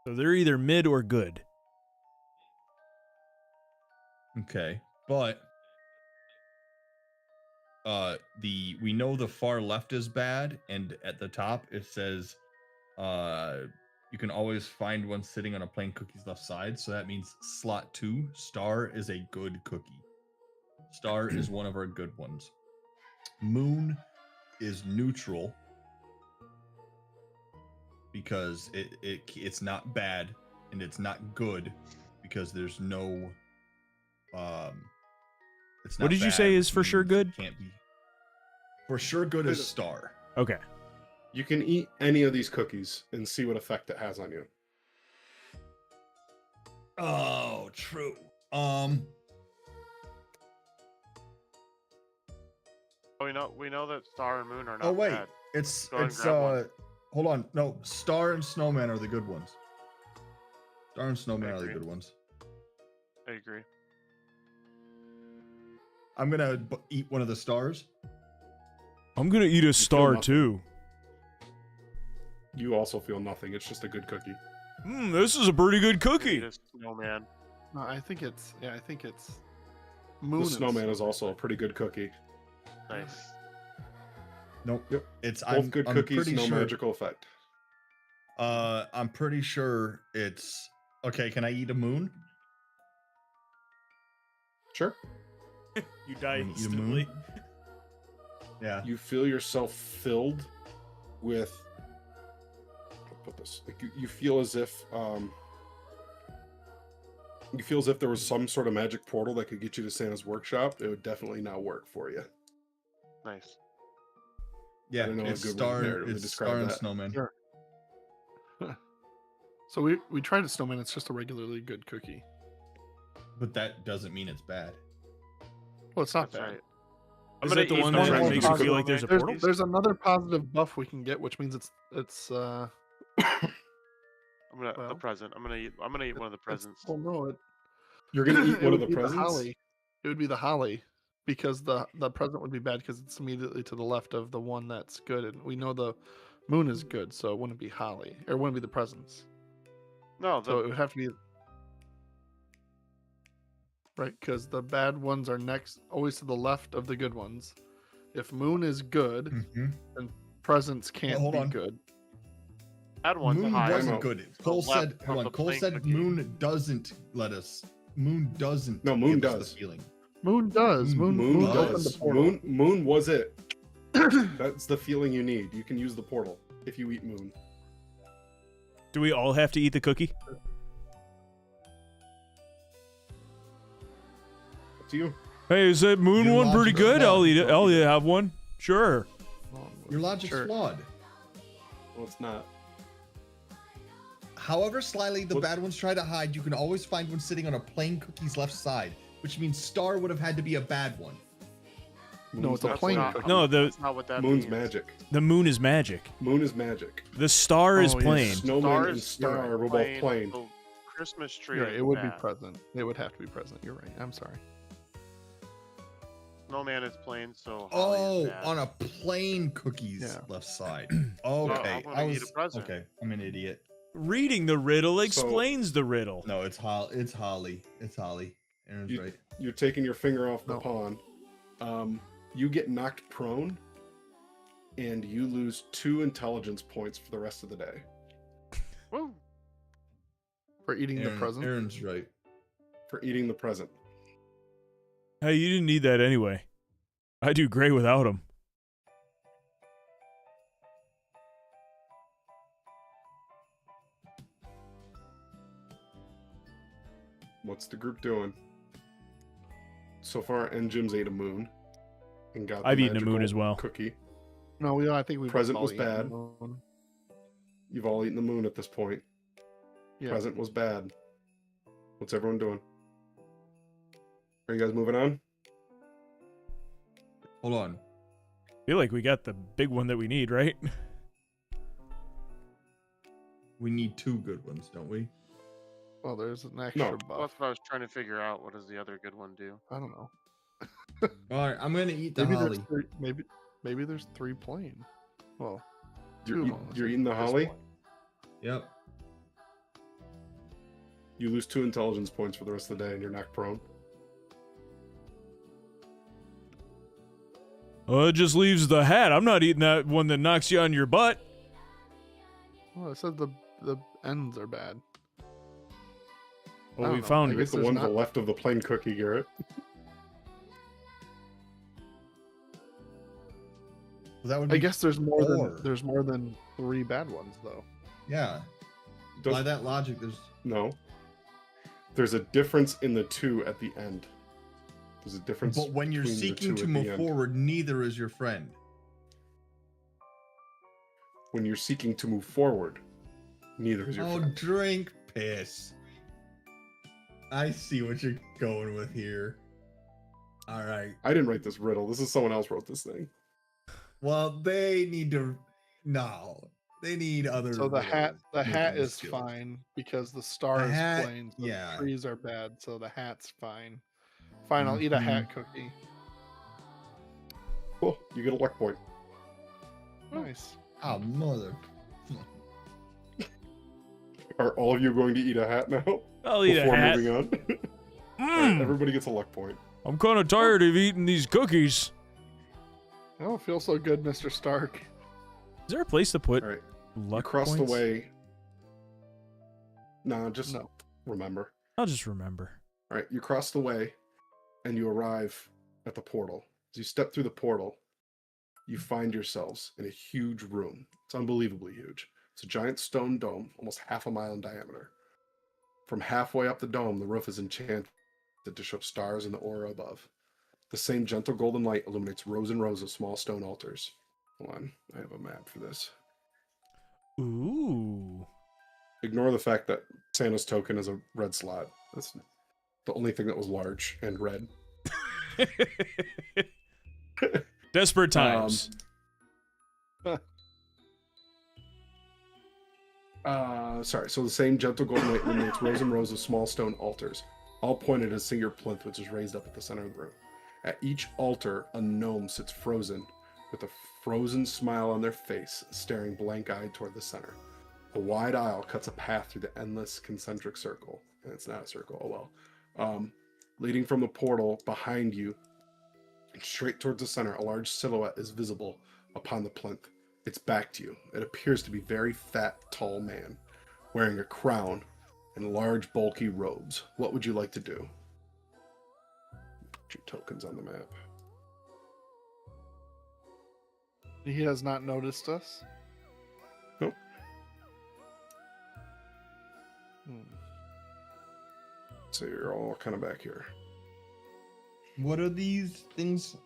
So they're either mid or good. Okay, but we know the far left is bad, and at the top it says you can always find one sitting on a plain cookie's left side. So that means slot 2, star, is a good cookie. Star is one of our good ones. Moon is neutral because it's not bad and it's not good because there's no it's not What did you bad, say is which for sure means good? it can't be. For sure good is star. Okay. You can eat any of these cookies and see what effect it has on you. Oh, true. We know that star and moon are not Oh wait, bad. it's Go ahead and grab one. hold on. No, star and snowman are the good ones. Star and snowman I are the agree. good ones. I agree. I'm gonna eat one of the stars. I'm gonna eat a star nothing. too. You also feel nothing. It's just a good cookie. This is a pretty good cookie. Eat a snowman. No, I think it's moon. The snowman is also a pretty good cookie. Nice. Nope. Yep. It's Both good I'm cookies, pretty no sure, magical effect. I'm pretty sure it's okay. Can I eat a moon? Sure. You die Can I eat a instantly. moon? Yeah. You feel yourself filled with. I'll put this. Like you feel as if there was some sort of magic portal that could get you to Santa's workshop. It would definitely not work for you. Nice. Yeah. I don't know a It's good way to star. narratively It's describe star and that. snowman. Sure. So we tried a snowman. It's just a regularly good cookie. But that doesn't mean it's bad. Well, it's not That's bad. right. Is gonna that the eat one one that of makes those you feel like there's a There's, portal? there's another positive buff we can get, which means it's The well, present. I'm gonna eat one of the presents. Well, no, You're gonna eat it one of would the be presents. holly. It would be the holly, because the present would be bad because it's immediately to the left of the one that's good, and we know the moon is good, so it wouldn't be holly, or it wouldn't be the presents. No, So it the would have to be right, because the bad ones are next, always to the left of the good ones. If moon is good, Mm-hmm. then presents can't hold be on. good. bad one's Moon high. wasn't out. good. The Cole left said, of hold on. the Cole plain said cookie. moon doesn't let us. Moon doesn't. No, moon give us does. the feeling. Moon does. Moon Moon opened does. the portal. Moon was it. That's the feeling you need. You can use the portal if you eat moon. Do we all have to eat the cookie? Up to you. Hey, is that moon Your one pretty logic is good? I'll flawed. eat it. I'll have one. Sure. Your logic's Sure. flawed. Well, it's not. However slyly the What's- bad ones try to hide, you can always find one sitting on a plain cookie's left side, which means star would have had to be a bad one. No, it's a That's plain not- cookie. No, That's not what that Moon's means. magic. the moon is magic. Moon is magic. The star is Oh, yeah. plain. Snowman and Stars star are were both plain. The Christmas tree. You're right, is it would be bad. present. It would have to be present. You're right. I'm sorry. Snowman is plain, so holly Oh, is bad. on a plain cookie's Yeah. left side. I Okay, wanna I eat was a present. okay. I'm an idiot. Reading the riddle explains the riddle. No, it's Holly. It's Holly. It's Holly. Aaron's You- right. You're taking your finger off the No. pawn. You get knocked prone, and you lose 2 intelligence points for the rest of the day. Woo. For eating the present. Aaron's right. For eating the present. Hey, you didn't need that anyway. I do great without him. What's the group doing? So far, and Jim's ate a moon. And got the I've eaten a moon magical as well. Cookie. No, I think we Present was bad. You've all eaten the moon at this point. Yeah. Present was bad. What's everyone doing? Are you guys moving on? Hold on. Feel like we got the big one that we need, right? We need 2 good ones, don't we? Well, there's an extra No. Well, buff. that's what I was trying to figure out. What does the other good one do? I don't know. All right, I'm gonna eat the Maybe Holly. there's three. Maybe there's 3 plain. Well, You're, 2 eat- bonus you're at eating the this holly? point. Yep. You lose 2 intelligence points for the rest of the day, and you're knocked prone. It just leaves the hat. I'm not eating that one that knocks you on your butt. Well, it said the ends are bad. Well, we I found I it. guess the one to the left of the plain cookie, Garrett. Well, that would I be guess there's more four. than 3 bad ones though. Yeah. By that logic, there's No. There's a difference in the 2 at the end. There's a difference. But when you're between the seeking 2 to at the move end. forward, neither is your friend. When you're seeking to move forward, neither is your Oh, friend. drink piss. I see what you're going with here. All right. I didn't write this riddle. This is someone else wrote this thing. Well, they need to. No, they need other. So the hat riddle is skills. fine because the star The is hat, plain. So yeah. the trees are bad, so the hat's fine. Fine, I'll eat a hat cookie. Cool. You get a luck point. Nice. Oh, mother. Are all of you going to eat a hat now? I'll eat a Before hat. moving on. All right, Mm, everybody gets a luck point. I'm kind of tired of eating these cookies. I don't feel so good, Mr. Stark. Is there a place to put All right. You luck crossed points? away. No, just No. remember. I'll just remember. All right, you cross the way, and you arrive at the portal. As you step through the portal, you find yourselves in a huge room. It's unbelievably huge. It's a giant stone dome, almost half a mile in diameter. From halfway up the dome, the roof is enchanted to show stars in the aura above. The same gentle golden light illuminates rows and rows of small stone altars. Hold on, I have a map for this. Ooh. Ignore the fact that Santa's token is a red slot. That's the only thing that was large and red. Desperate times. Sorry, so the same gentle golden light illuminates rows and rows of small stone altars, all pointed at a singular plinth which is raised up at the center of the room. At each altar, a gnome sits frozen, with a frozen smile on their face, staring blank-eyed toward the center. A wide aisle cuts a path through the endless concentric circle, and it's not a circle, oh well. Leading from the portal behind you, and straight towards the center, a large silhouette is visible upon the plinth. It's back to you. It appears to be a very fat, tall man, wearing a crown and large, bulky robes. What would you like to do? Put your tokens on the map. He has not noticed us. Nope. So you're all kind of back here. What are these things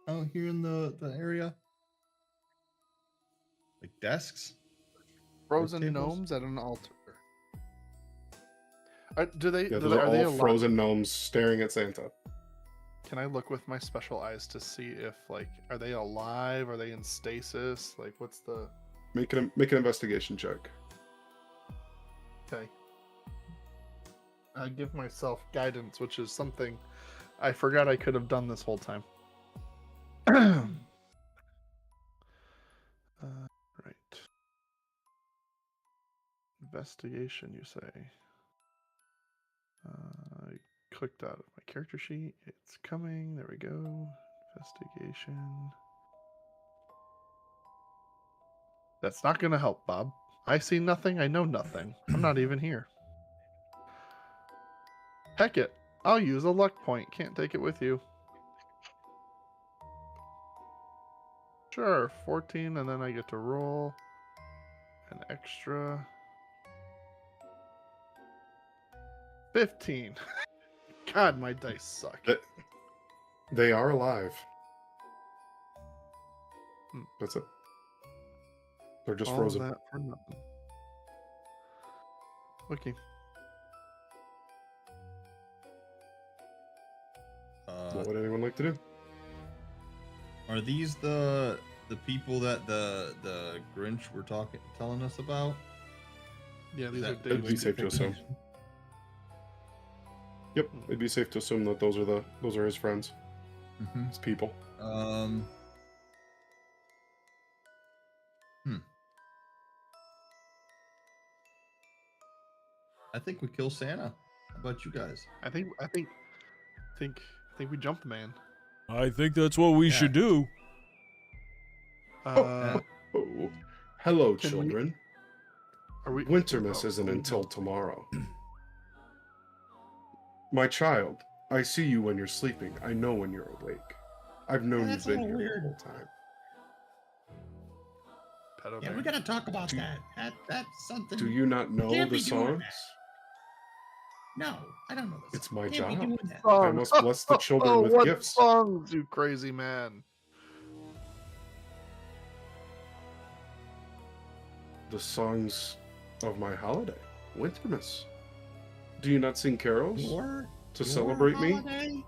out here in the area? Like desks? Frozen tables? gnomes at an altar. Are they Yeah, those are they all alive? frozen gnomes staring at Santa. Can I look with my special eyes to see if, like, are they alive? Are they in stasis? Like, what's the... Make an investigation check. Okay. I give myself guidance, which is something I forgot I could have done this whole time. Right. Investigation, you say? I clicked out of my character sheet. It's coming. There we go. Investigation. That's not going to help, Bob. I see nothing. I know nothing. I'm not even here. Heck it. I'll use a luck point. Can't take it with you. Sure. 14, and then I get to roll an extra 15. God, my dice suck. They are alive. Hmm. That's it. They're just All frozen. that for nothing. Okay. What would anyone like to do? Are these the people that the Grinch were telling us about? Yeah, these Is are that- It'd be Dave's safe to assume. Yep, it'd be safe to assume that those are his friends, Mm-hmm. his people. I think we kill Santa. How about you guys? I think we jumped the man. I think that's what we Yeah. should do. Oh, hello, Can we- children. Are we? Wintermas oh, isn't we- until tomorrow. My child, I see you when you're sleeping. I know when you're awake. I've known That's you've a been little here the weird. whole time. Pedo Yeah, bear. we gotta talk about Do- that. That's something. Do you not know Can't the be doing songs? that. No, I don't know this. It's my Can't be job. doing that. I must bless the children with what gifts. songs, you crazy man? The songs of my holiday, Wintermas. Do you not sing carols Your- to your celebrate me? holiday?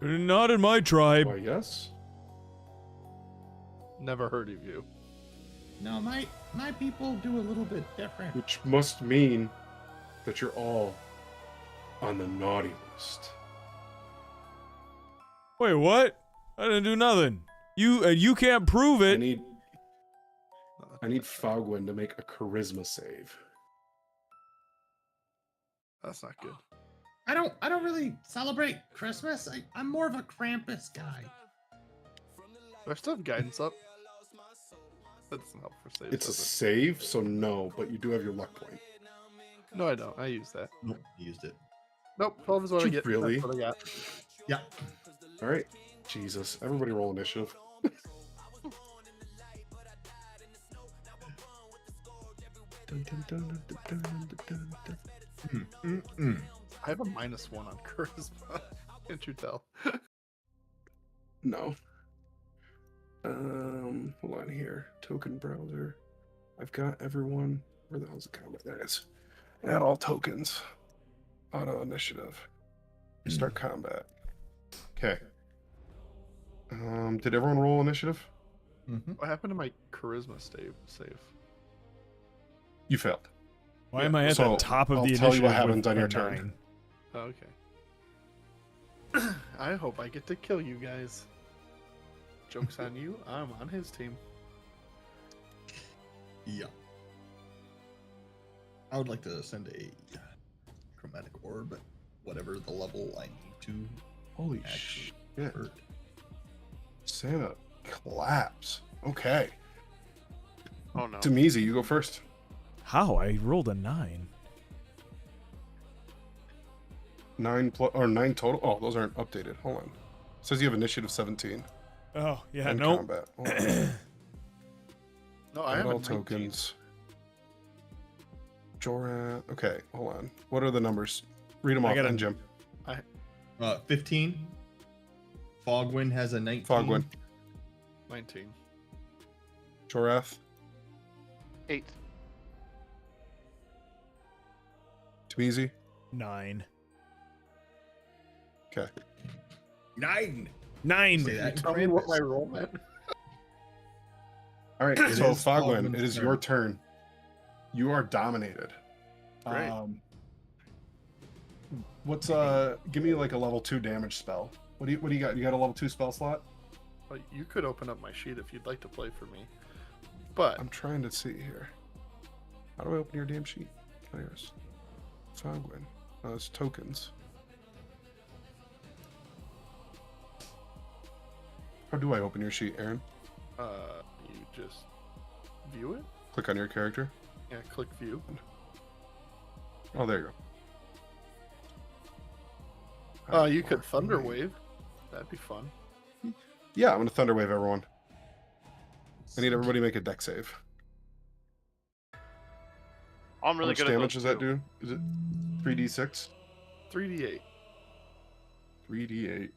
Not in my tribe. Why, yes. Never heard of you. No, my people do a little bit different. Which must mean that you're all on the naughty list. Wait, what? I didn't do nothing. You can't prove I it. need Fogwin to make a charisma save. That's not good. I don't really celebrate Christmas. I'm more of a Krampus guy. Do I still have guidance up? That doesn't help for saves. It's a does it? save, so no, but you do have your luck point. No, I don't. I use that. Nope, used it. Nope, 12 is what I Did you get. really? That's what I got. Yeah. All right. Jesus. Everybody roll initiative. I have a -1 on charisma. Can't you tell? No. Hold on here. Token browser. I've got everyone. Where the hell's the combat? There it is. Add all tokens. Auto initiative. Start combat. Okay. Did everyone roll initiative? Mm-hmm. What happened to my charisma save? You failed. Why am I at So, the top of I'll the tell you initiative? what happens with on your a turn. 9? Oh, okay. I hope I get to kill you guys. Joke's on you. I'm on his team. Yeah. I would like to send a chromatic orb, but whatever the level I need to Holy actually shit. convert. Santa collapse. Okay. Oh no. Tamizi, you go first. How? I rolled a 9. 9 total. Oh, those aren't updated. Hold on. It says you have initiative 17. Oh, yeah, and no. combat. Hold on. No, I Add have all a 19. tokens. Joran. Okay, hold on. What are the numbers? Read them I off, got a- and Jim. 15. Fogwind has a 19. Fogwin. 19. Jorath. 8. Tamizi. 9. Okay. 9. 9. Say that. Tell me what my roll meant. All right. It So is Fogwin, Fogwin's it is turn. your turn. You are dominated. Great. What's give me like a level 2 damage spell. What do you got? You got a level 2 spell slot? Well, you could open up my sheet if you'd like to play for me. But I'm trying to see here. How do I open your damn sheet? Players. Fogwin. Oh, it's tokens. How do I open your sheet, Aaron? you just view it. Click on your character. Yeah, click view. Oh, there you go. You could thunder wave. That'd be fun. Yeah, I'm gonna thunder wave everyone. I need everybody to make a deck save. I'm How really much good at damage those does that too. do? Is it 3d6? 3d8. 3d8.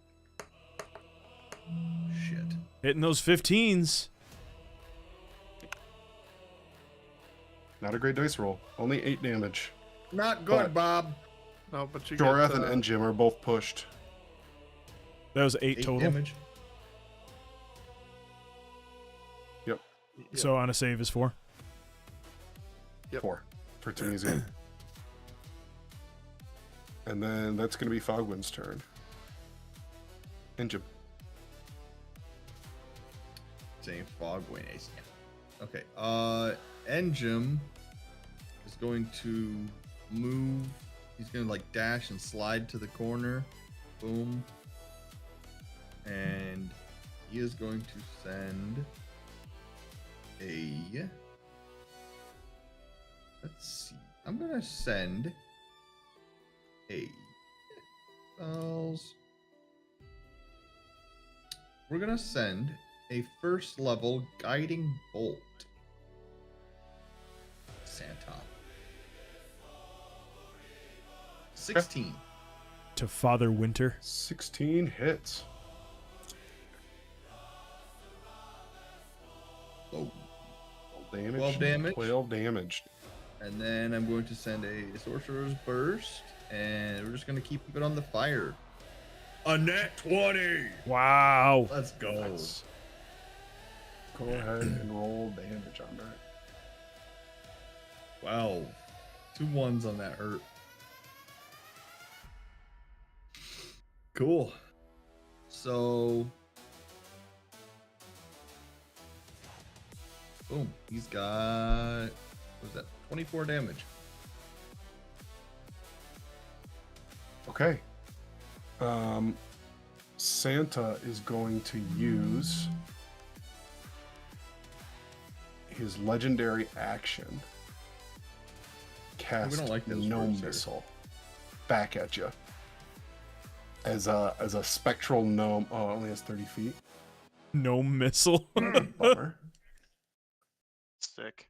Shit. Hitting those 15s. Not a great dice roll. Only 8 damage. Not good, But- Bob. No, but you Jorath get, and Jim are both pushed. That was 8 8 total. damage. Yep. yeah, So on a save is 4. Yep. 4 for Tunisia. And then that's going to be Fogwin's turn. And Jim. Same Fogwind ace. Okay. Engine is going to move. He's gonna like dash and slide to the corner. Boom. And he is going to send Let's see. I'm gonna send a spells. We're gonna send a first level guiding bolt. Santa. 16. To Father Winter. 16 hits. Oh. 12 damage. 12 damage. 12 damage. And then I'm going to send a Sorcerer's Burst, and we're just going to keep it on the fire. A net 20! Wow. Let's go. Nice. Go ahead and roll damage on that. 12. 2 1s on that hurt. Cool. So, boom. He's got, what was that? 24 damage. Okay. Santa is going to use his legendary action. Cast don't like those no words, sir. missile back at you. As a spectral gnome. Oh, it only has 30 feet. No missile. Bummer. Sick.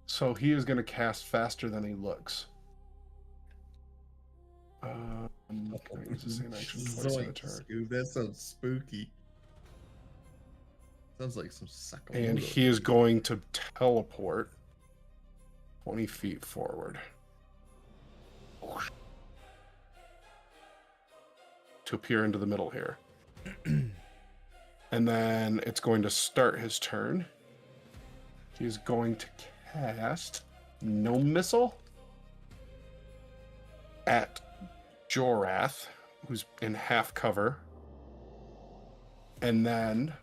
So he is going to cast faster than he looks. Can I use the same action twice in a turn? Scoob, that sounds spooky. Sounds like some Sakamoto. And he is going to teleport 20 feet forward. To appear into the middle here. And then it's going to start his turn. He's going to cast no missile at Jorath, who's in half cover. And then,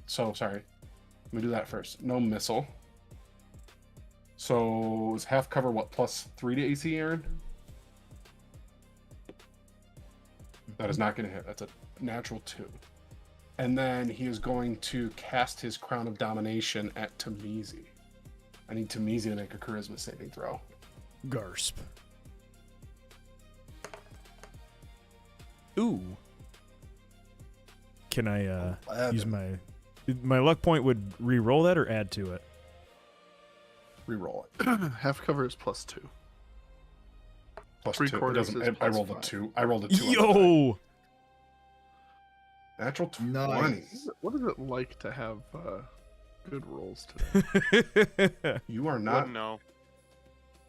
sorry. Let me do that first. No missile. So is half cover what, +3 to AC, Aaron? That is not going to hit. That's a natural 2. And then he is going to cast his Crown of Domination at Tamizi. I need Tamizi to make a charisma saving throw. Garsp. Ooh. Can I use my luck point would re-roll that or add to it? Reroll it. Half cover is +2. Plus Three 2. It quarters doesn't. is I plus rolled a 5. 2. I rolled a 2. Yo. Natural 20. Nice. What is it like to have good rolls today? You are Wouldn't not. know.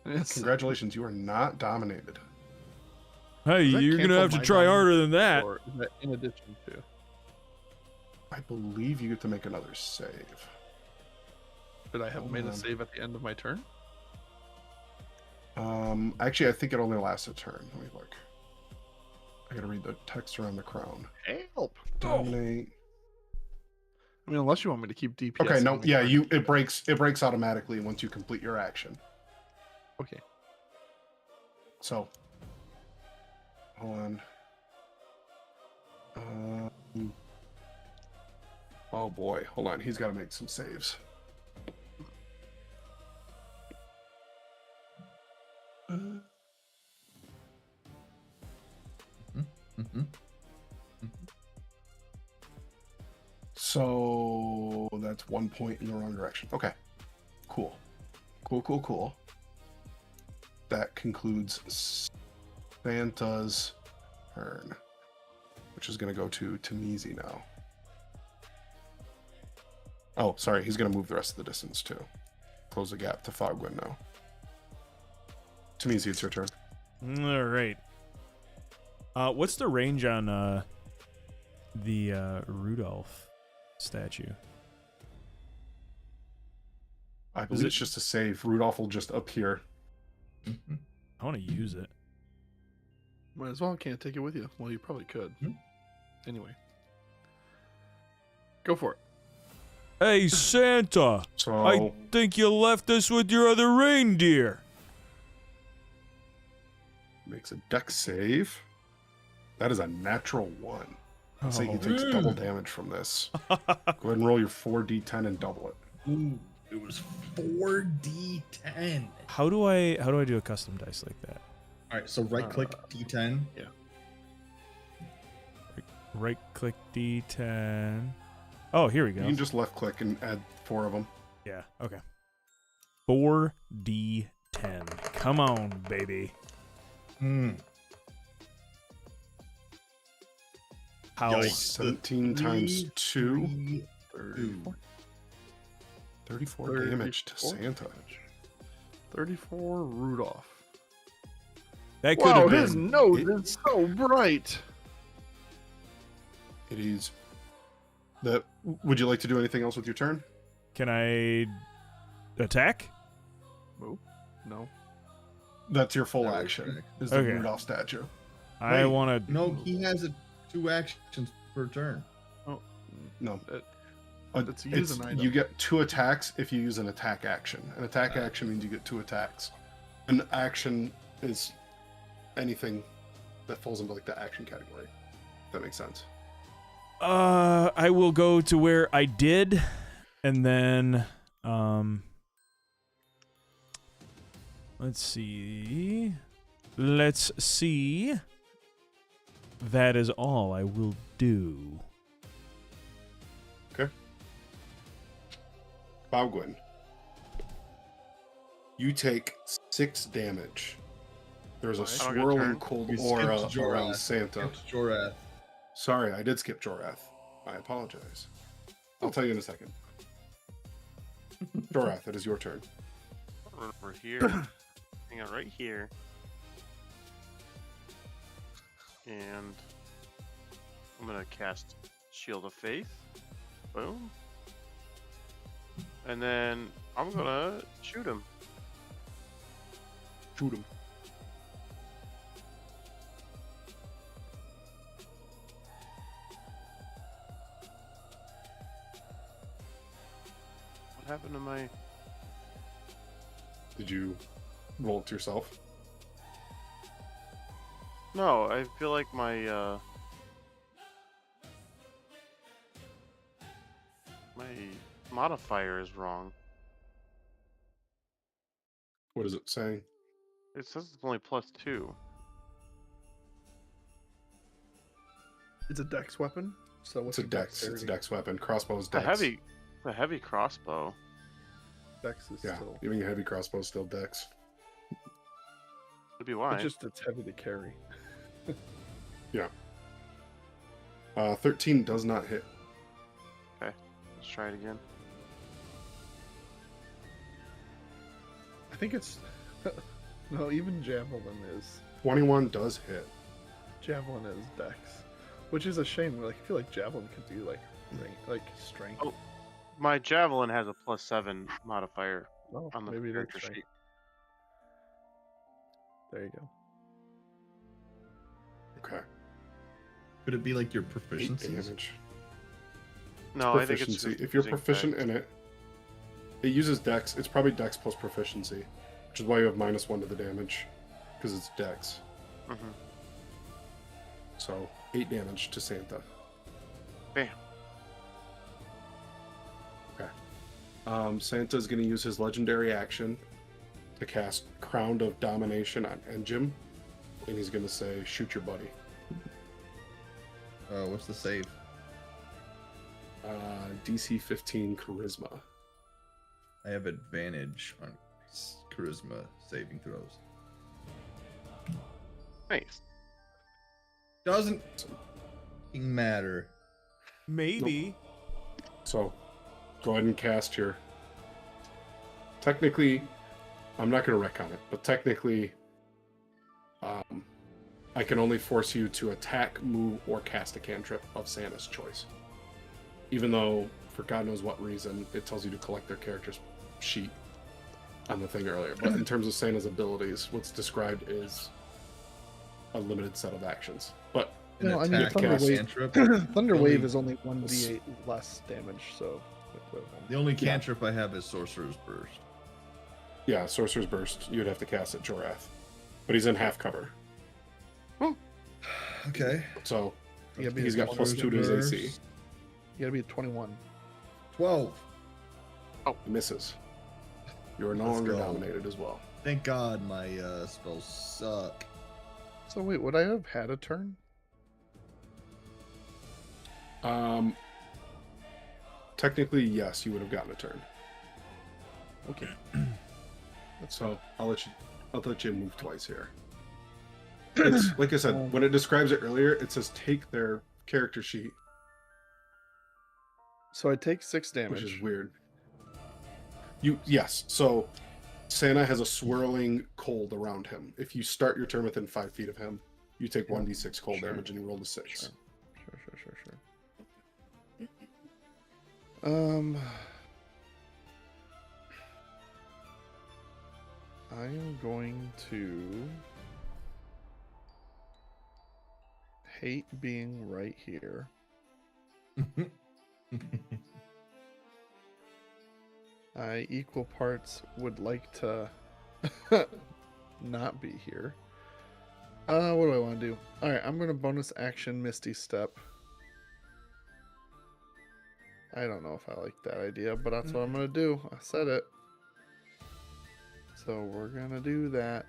It's- Congratulations. You are not dominated. Hey, Does that you're gonna cancel have to my try dominance, harder than that. Or is that in addition to? I believe you get to make another save. Did I have Hold made a on. save at the end of my turn? Actually, I think it only lasts a turn. Let me look. I gotta read the text around the crown. Help! Dominate. I mean, unless you want me to keep DPS. Okay, no, in the yeah, turn. it breaks automatically once you complete your action. Okay. So, hold on. Oh boy, hold on. He's got to make some saves. Mhm. So that's 1 point in the wrong direction. Okay, cool. Cool. That concludes Santa's turn, which is going to go to Tamizi now. Oh, sorry, he's going to move the rest of the distance too. Close the gap to Fogwind now. Tamizi, it's your turn. All right. What's the range on the Rudolph statue? I believe it- it's just a save. Rudolph will just appear. Mhm. I want to use it. Might as well. Can't take it with you. Well, you probably could. Hmm. Anyway. Go for it. Hey, Santa! So I think you left us with your other reindeer. makes a dex save. That is a natural 1. Let's say he takes double damage from this. Go ahead and roll your 4d10 and double it. Ooh, it was 4d10. How do I do a custom dice like that? All right, so right click D10. Yeah. Right click D10. Oh, here we go. You can just left click and add 4 of them. Yeah. Okay. 4D10. Come on, baby. How? Yikes. 17 times 2. 34 damage to 34 Santa. 34 Rudolph. That could Wow, have his been. nose is so bright. It is. Would you like to do anything else with your turn? Can I attack? Move? No. That's your full That was action. correct. Is the Okay. Rudolph statue. I Wait, want to. No, he has 2 actions per turn. No. It's use an item. You get 2 attacks if you use an attack action. An attack action means you get 2 attacks. An action is anything that falls into like the action category. If that makes sense. I will go to where I did, and then let's see. Let's see. That is all I will do. Okay. Baugwin. You take 6 damage. There's a I don't get a swirling turn. cold You aura skipped around Jorath. Santa. Skipped Jorath. Sorry, I did skip Jorath. I apologize. I'll tell you in a second. Jorath, it is your turn. We're here. Hang on, right here. And I'm gonna cast Shield of Faith. Boom. And then I'm gonna shoot him. Shoot him. What happened to my? Did you roll it to yourself? No, I feel like my my modifier is wrong. What is it saying? It says it's only +2. It's a dex weapon. So It's what's a your dex. It's a dexterity? dex weapon. Crossbow's It's a dex. heavy crossbow. Dex is Yeah, still. even a heavy crossbow is still dex. Could be why. It's heavy to carry. 13 does not hit. Let's try it again. I think it's. No, even javelin is. 21 does hit. Javelin is dex, which is a shame. Like I feel like javelin could do like strength. Oh. My javelin has a +7 modifier Oh, on the maybe it is character strength. sheet. There you go. Okay. Could it be like your 8 proficiencies? damage. No, I think it's Proficiency. just If you're using proficient dex. in it, it uses dex. It's probably dex plus proficiency, which is why you have -1 to the damage, because it's dex. Mhm. So 8 damage to Santa. Bam. Okay. Santa's going to use his legendary action to cast Crown of Domination on Engine, and he's going to say, "Shoot your buddy." What's the save? DC 15 Charisma. I have advantage on charisma saving throws. Nice. Doesn't matter. Maybe. So, go ahead and cast your. Technically, I'm not going to retcon it, but technically, I can only force you to attack, move, or cast a cantrip of Santa's choice. Even though, for God knows what reason, it tells you to collect their character's sheet on the thing earlier. But in terms of Santa's abilities, what's described is a limited set of actions. But An No, I mean, attack Thunder cast Wave- cantrip. Thunder Only- Wave is only 1d8 less damage, so. The only cantrip I have is Sorcerer's Burst. yeah, Sorcerer's Burst, you'd have to cast at Jorath. But he's in half cover. Okay. So You gotta be He's a got plus 2 to his AC. You gotta be a 21. 12. He misses. You are no Let's longer go. dominated as well. Thank God my spells suck. So wait, would I have had a turn? Technically, yes, you would have gotten a turn. Okay. So I'll let you move twice here. It's like I said, when it describes it earlier, it says take their character sheet, So I take 6 damage. which is weird. Yes. So Santa has a swirling cold around him. If you start your turn within 5 feet of him, you take 1d6 cold damage and you roll a 6. Sure. I am going to hate being right here. I equal parts would like to not be here. What do I want to do? Alright, I'm gonna bonus action Misty Step. I don't know if I like that idea, but that's what I'm gonna do. I said it. So we're gonna do that.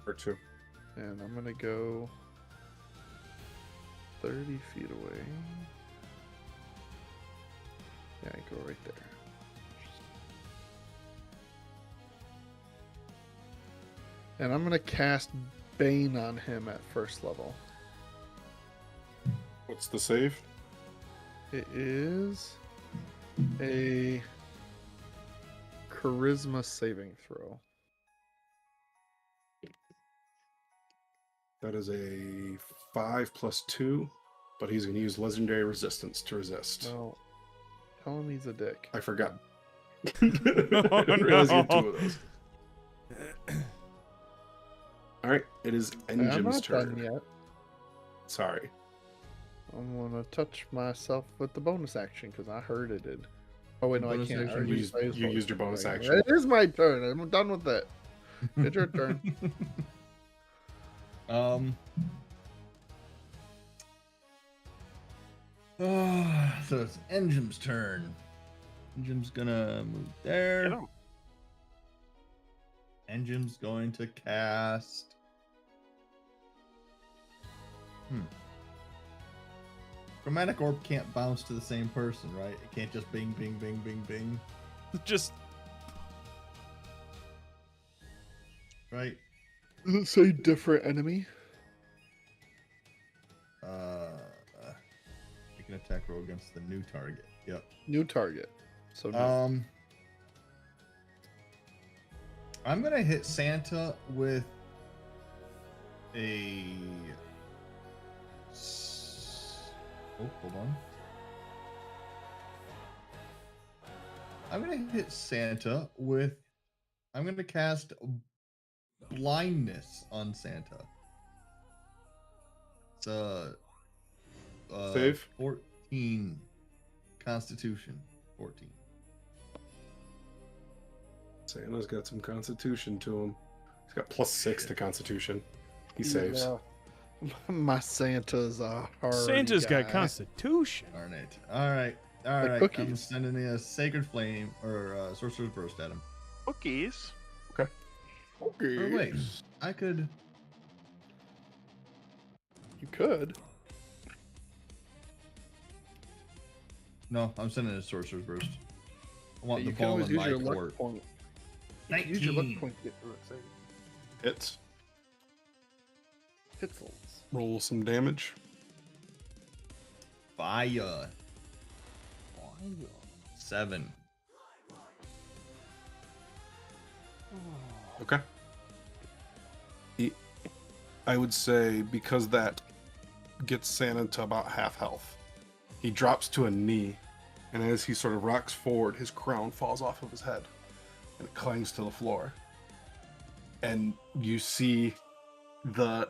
Or 2. And I'm gonna go 30 feet away. Yeah, I go right there. And I'm gonna cast Bane on him at first level. What's the save? It is a charisma saving throw. That is a 5 plus 2, but he's going to use legendary resistance to resist. Well, tell him he's a dick. I forgot. I didn't realize you had 2 of those. All right, it is I'm Enjim's not turn. done yet. Sorry. I'm gonna touch myself with the bonus action because I heard it did. Oh wait, no, I Bonus can't. I action? already You used my used your bonus action. action. It is my turn. I'm done with it. It's your turn. So it's Enjim's turn. Enjim's gonna move there. Get him. Enjim's going to cast. Chromatic orb can't bounce to the same person, right? It can't just bing, bing, bing, bing, bing, Just right? Does it say different enemy? You can attack roll against the new target. Yep. New target. So no. I'm gonna hit Santa with a. Oh, hold on. I'm gonna hit Santa with. I'm gonna cast blindness on Santa. It's Save? 14 Constitution. 14. Santa's got some constitution to him. He's got plus 6 to constitution. He saves. Yeah. My Santa's a hard Santa's guy. got constitution. Darn it. All right. All Like right. I'm cookies. sending a Sacred Flame or Sorcerer's Burst at him. Cookies. Okay. Or wait, I could. You could. No, I'm sending a Sorcerer's Burst. I want You the can ball always in use my your luck court. point. You can use your luck 19. point to get through it. Say, Hits. Hitzels. Roll some damage. Fire. 7. Okay. I would say because that gets Santa to about half health, he drops to a knee, and as he sort of rocks forward, his crown falls off of his head, and it clangs to the floor. And you see the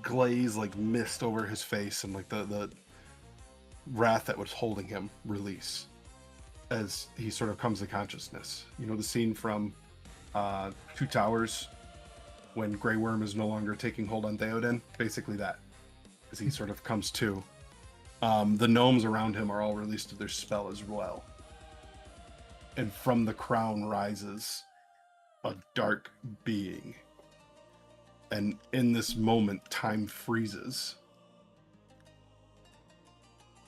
glaze like mist over his face, and like the wrath that was holding him release as he sort of comes to consciousness. You know the scene from Two Towers when Grey Worm is no longer taking hold on Theoden? Basically that. as he sort of comes to. The gnomes around him are all released of their spell as well. And from the crown rises a dark being. And in this moment, time freezes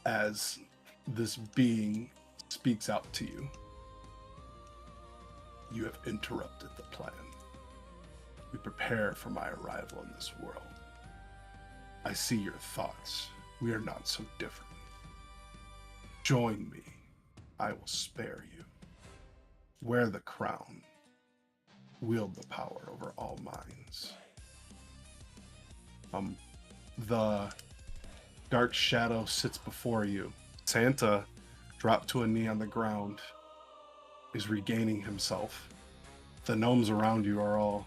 as this being speaks out to you. You have interrupted the plan. We prepare for my arrival in this world. I see your thoughts. We are not so different. Join me. I will spare you. Wear the crown. Wield the power over all minds. The dark shadow sits before you. Santa, dropped to a knee on the ground, is regaining himself. The gnomes around you are all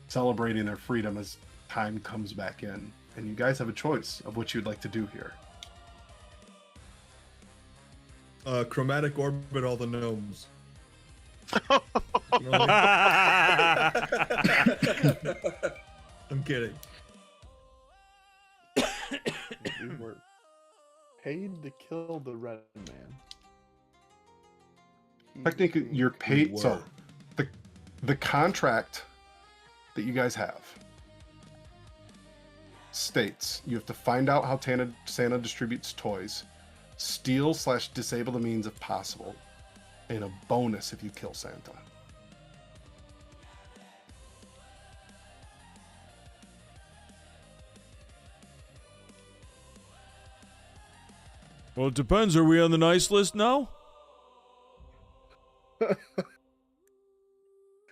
celebrating their freedom as time comes back in. And you guys have a choice of what you'd like to do here. Chromatic orbit all the gnomes. I'm kidding. We were paid to kill the red man. Technically, you're paid. were. So, the contract that you guys have states you have to find out how Santa distributes toys, steal/disable the means if possible, and a bonus if you kill Santa. Well, it depends. Are we on the nice list now?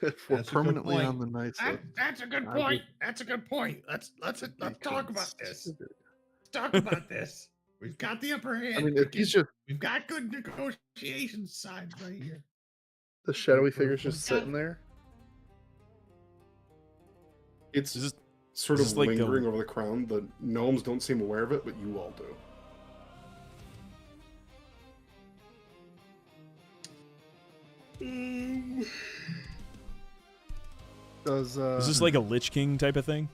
If we're That's a good permanently point. on the nice list. That's a good I point. would That's a good point. Let's talk about this. consider- Let's talk about this. We've got the upper hand. I mean, if he's just We've got good negotiation sides right here. the shadowy figure's We've just got- sitting there. It's Is this sort is of this like a- lingering over the crown. The gnomes don't seem aware of it, but you all do. Does Is this like a Lich King type of thing?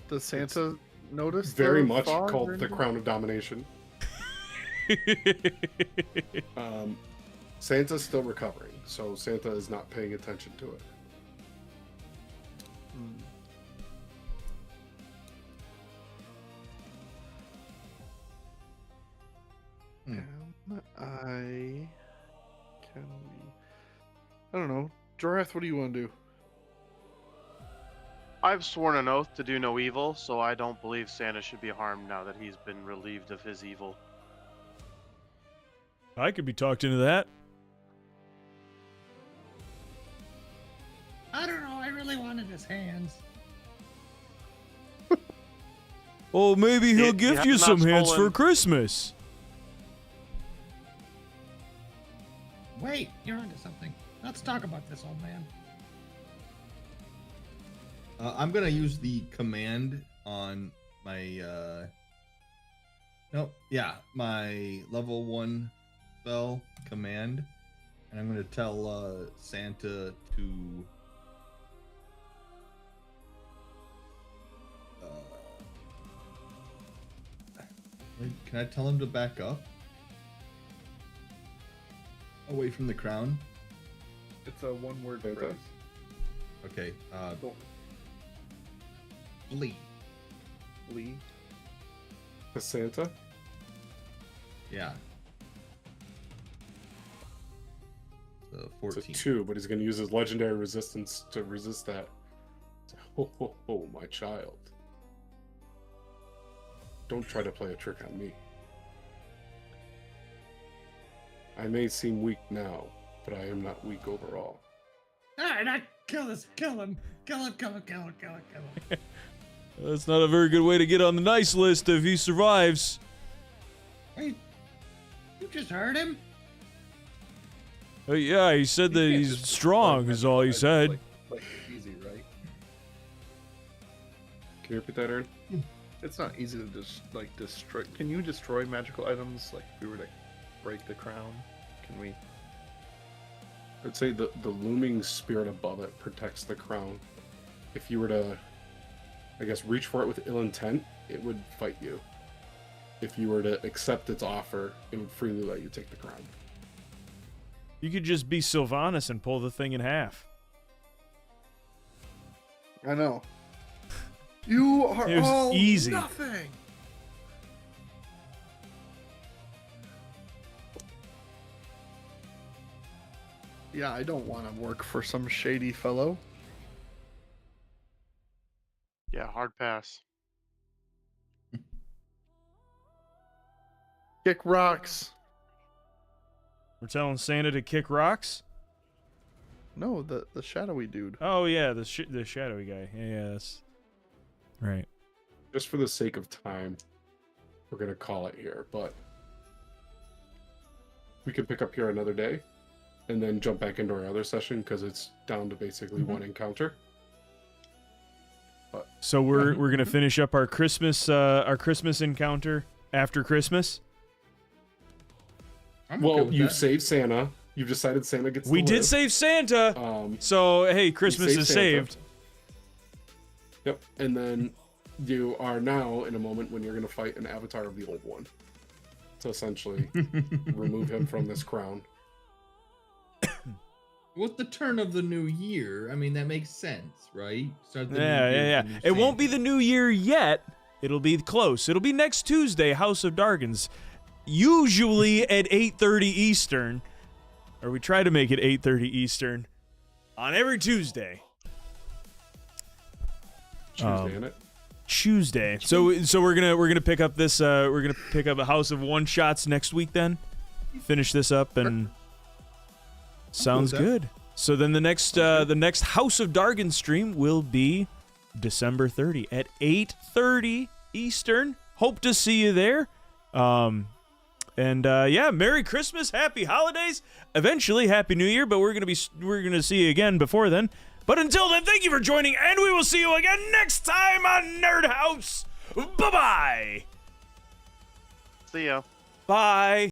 does Santa notice? Very the much fog or called the anything? Crown of Domination. Santa's still recovering, so Santa is not paying attention to it. Hmm. Can we? I don't know. Jorath, what do you want to do? I've sworn an oath to do no evil, so I don't believe Santa should be harmed now that he's been relieved of his evil. I could be talked into that. I don't know. I really wanted his hands. Oh, maybe he'll He gift has you not some hands for stolen- Christmas. Wait, you're onto something. Let's talk about this, old man. I'm gonna use the command on my my level 1 spell command, and I'm gonna tell Santa to can I tell him to back up away from the crown? It's a one-word Okay. phrase. Okay, Cool. flee. Lee. To Santa? Yeah. So It's a 14. 2, but he's going to use his legendary resistance to resist that. Ho, ho, ho, my child. Don't try to play a trick on me. I may seem weak now, but I am not weak overall. All right, I kill this. Kill him. Kill him. Kill him. Kill him. Kill him. Kill him. That's not a very good way to get on the nice list if he survives. Wait, you just heard him? Yeah, he said that You can't he's just strong, destroy is all he magic said. items like easy, right? Can you repeat that, Aaron? It's not easy to just like destroy. Can you destroy magical items? Like if we were to break the crown, can we? I'd say the looming spirit above it protects the crown. If you were to I guess, reach for it with ill intent, it would fight you. If you were to accept its offer, it would freely let you take the crown. You could just be Sylvanas and pull the thing in half. I know. You are It was all easy. nothing. Yeah, I don't want to work for some shady fellow. Yeah, hard pass. Kick rocks. We're telling Santa to kick rocks? No, the shadowy dude. Oh, yeah, the shadowy guy. Yeah, that's... Right. Just for the sake of time, we're going to call it here, but we could pick up here another day and then jump back into our other session because it's down to basically one encounter. But So we're gonna finish up our Christmas encounter after Christmas. I'm okay well, with you've that. saved Santa. You've decided Santa gets. We to did live. save Santa. So hey, Christmas is Santa. saved. Yep, and then you are now in a moment when you're going to fight an avatar of the old one to essentially remove him from this crown. With the turn of the new year, I mean that makes sense, right? Start the new Yeah. year with the new It won't be Santa. the new year yet. It'll be close. It'll be next Tuesday, House of Dargans. Usually at 8:30 Eastern, or we try to make it 8:30 Eastern on every Tuesday. Tuesday, in it. Tuesday. So we're gonna pick up this. We're gonna pick up a House of One Shots next week. Then finish this up and sounds with that. good. So then the next House of Dargan stream will be December 30 at 8:30 Eastern. Hope to see you there. Yeah, Merry Christmas, Happy Holidays, eventually Happy New Year. But we're gonna see you again before then. But until then, thank you for joining, and we will see you again next time on NerdHaus. Bye-bye. See ya. Bye.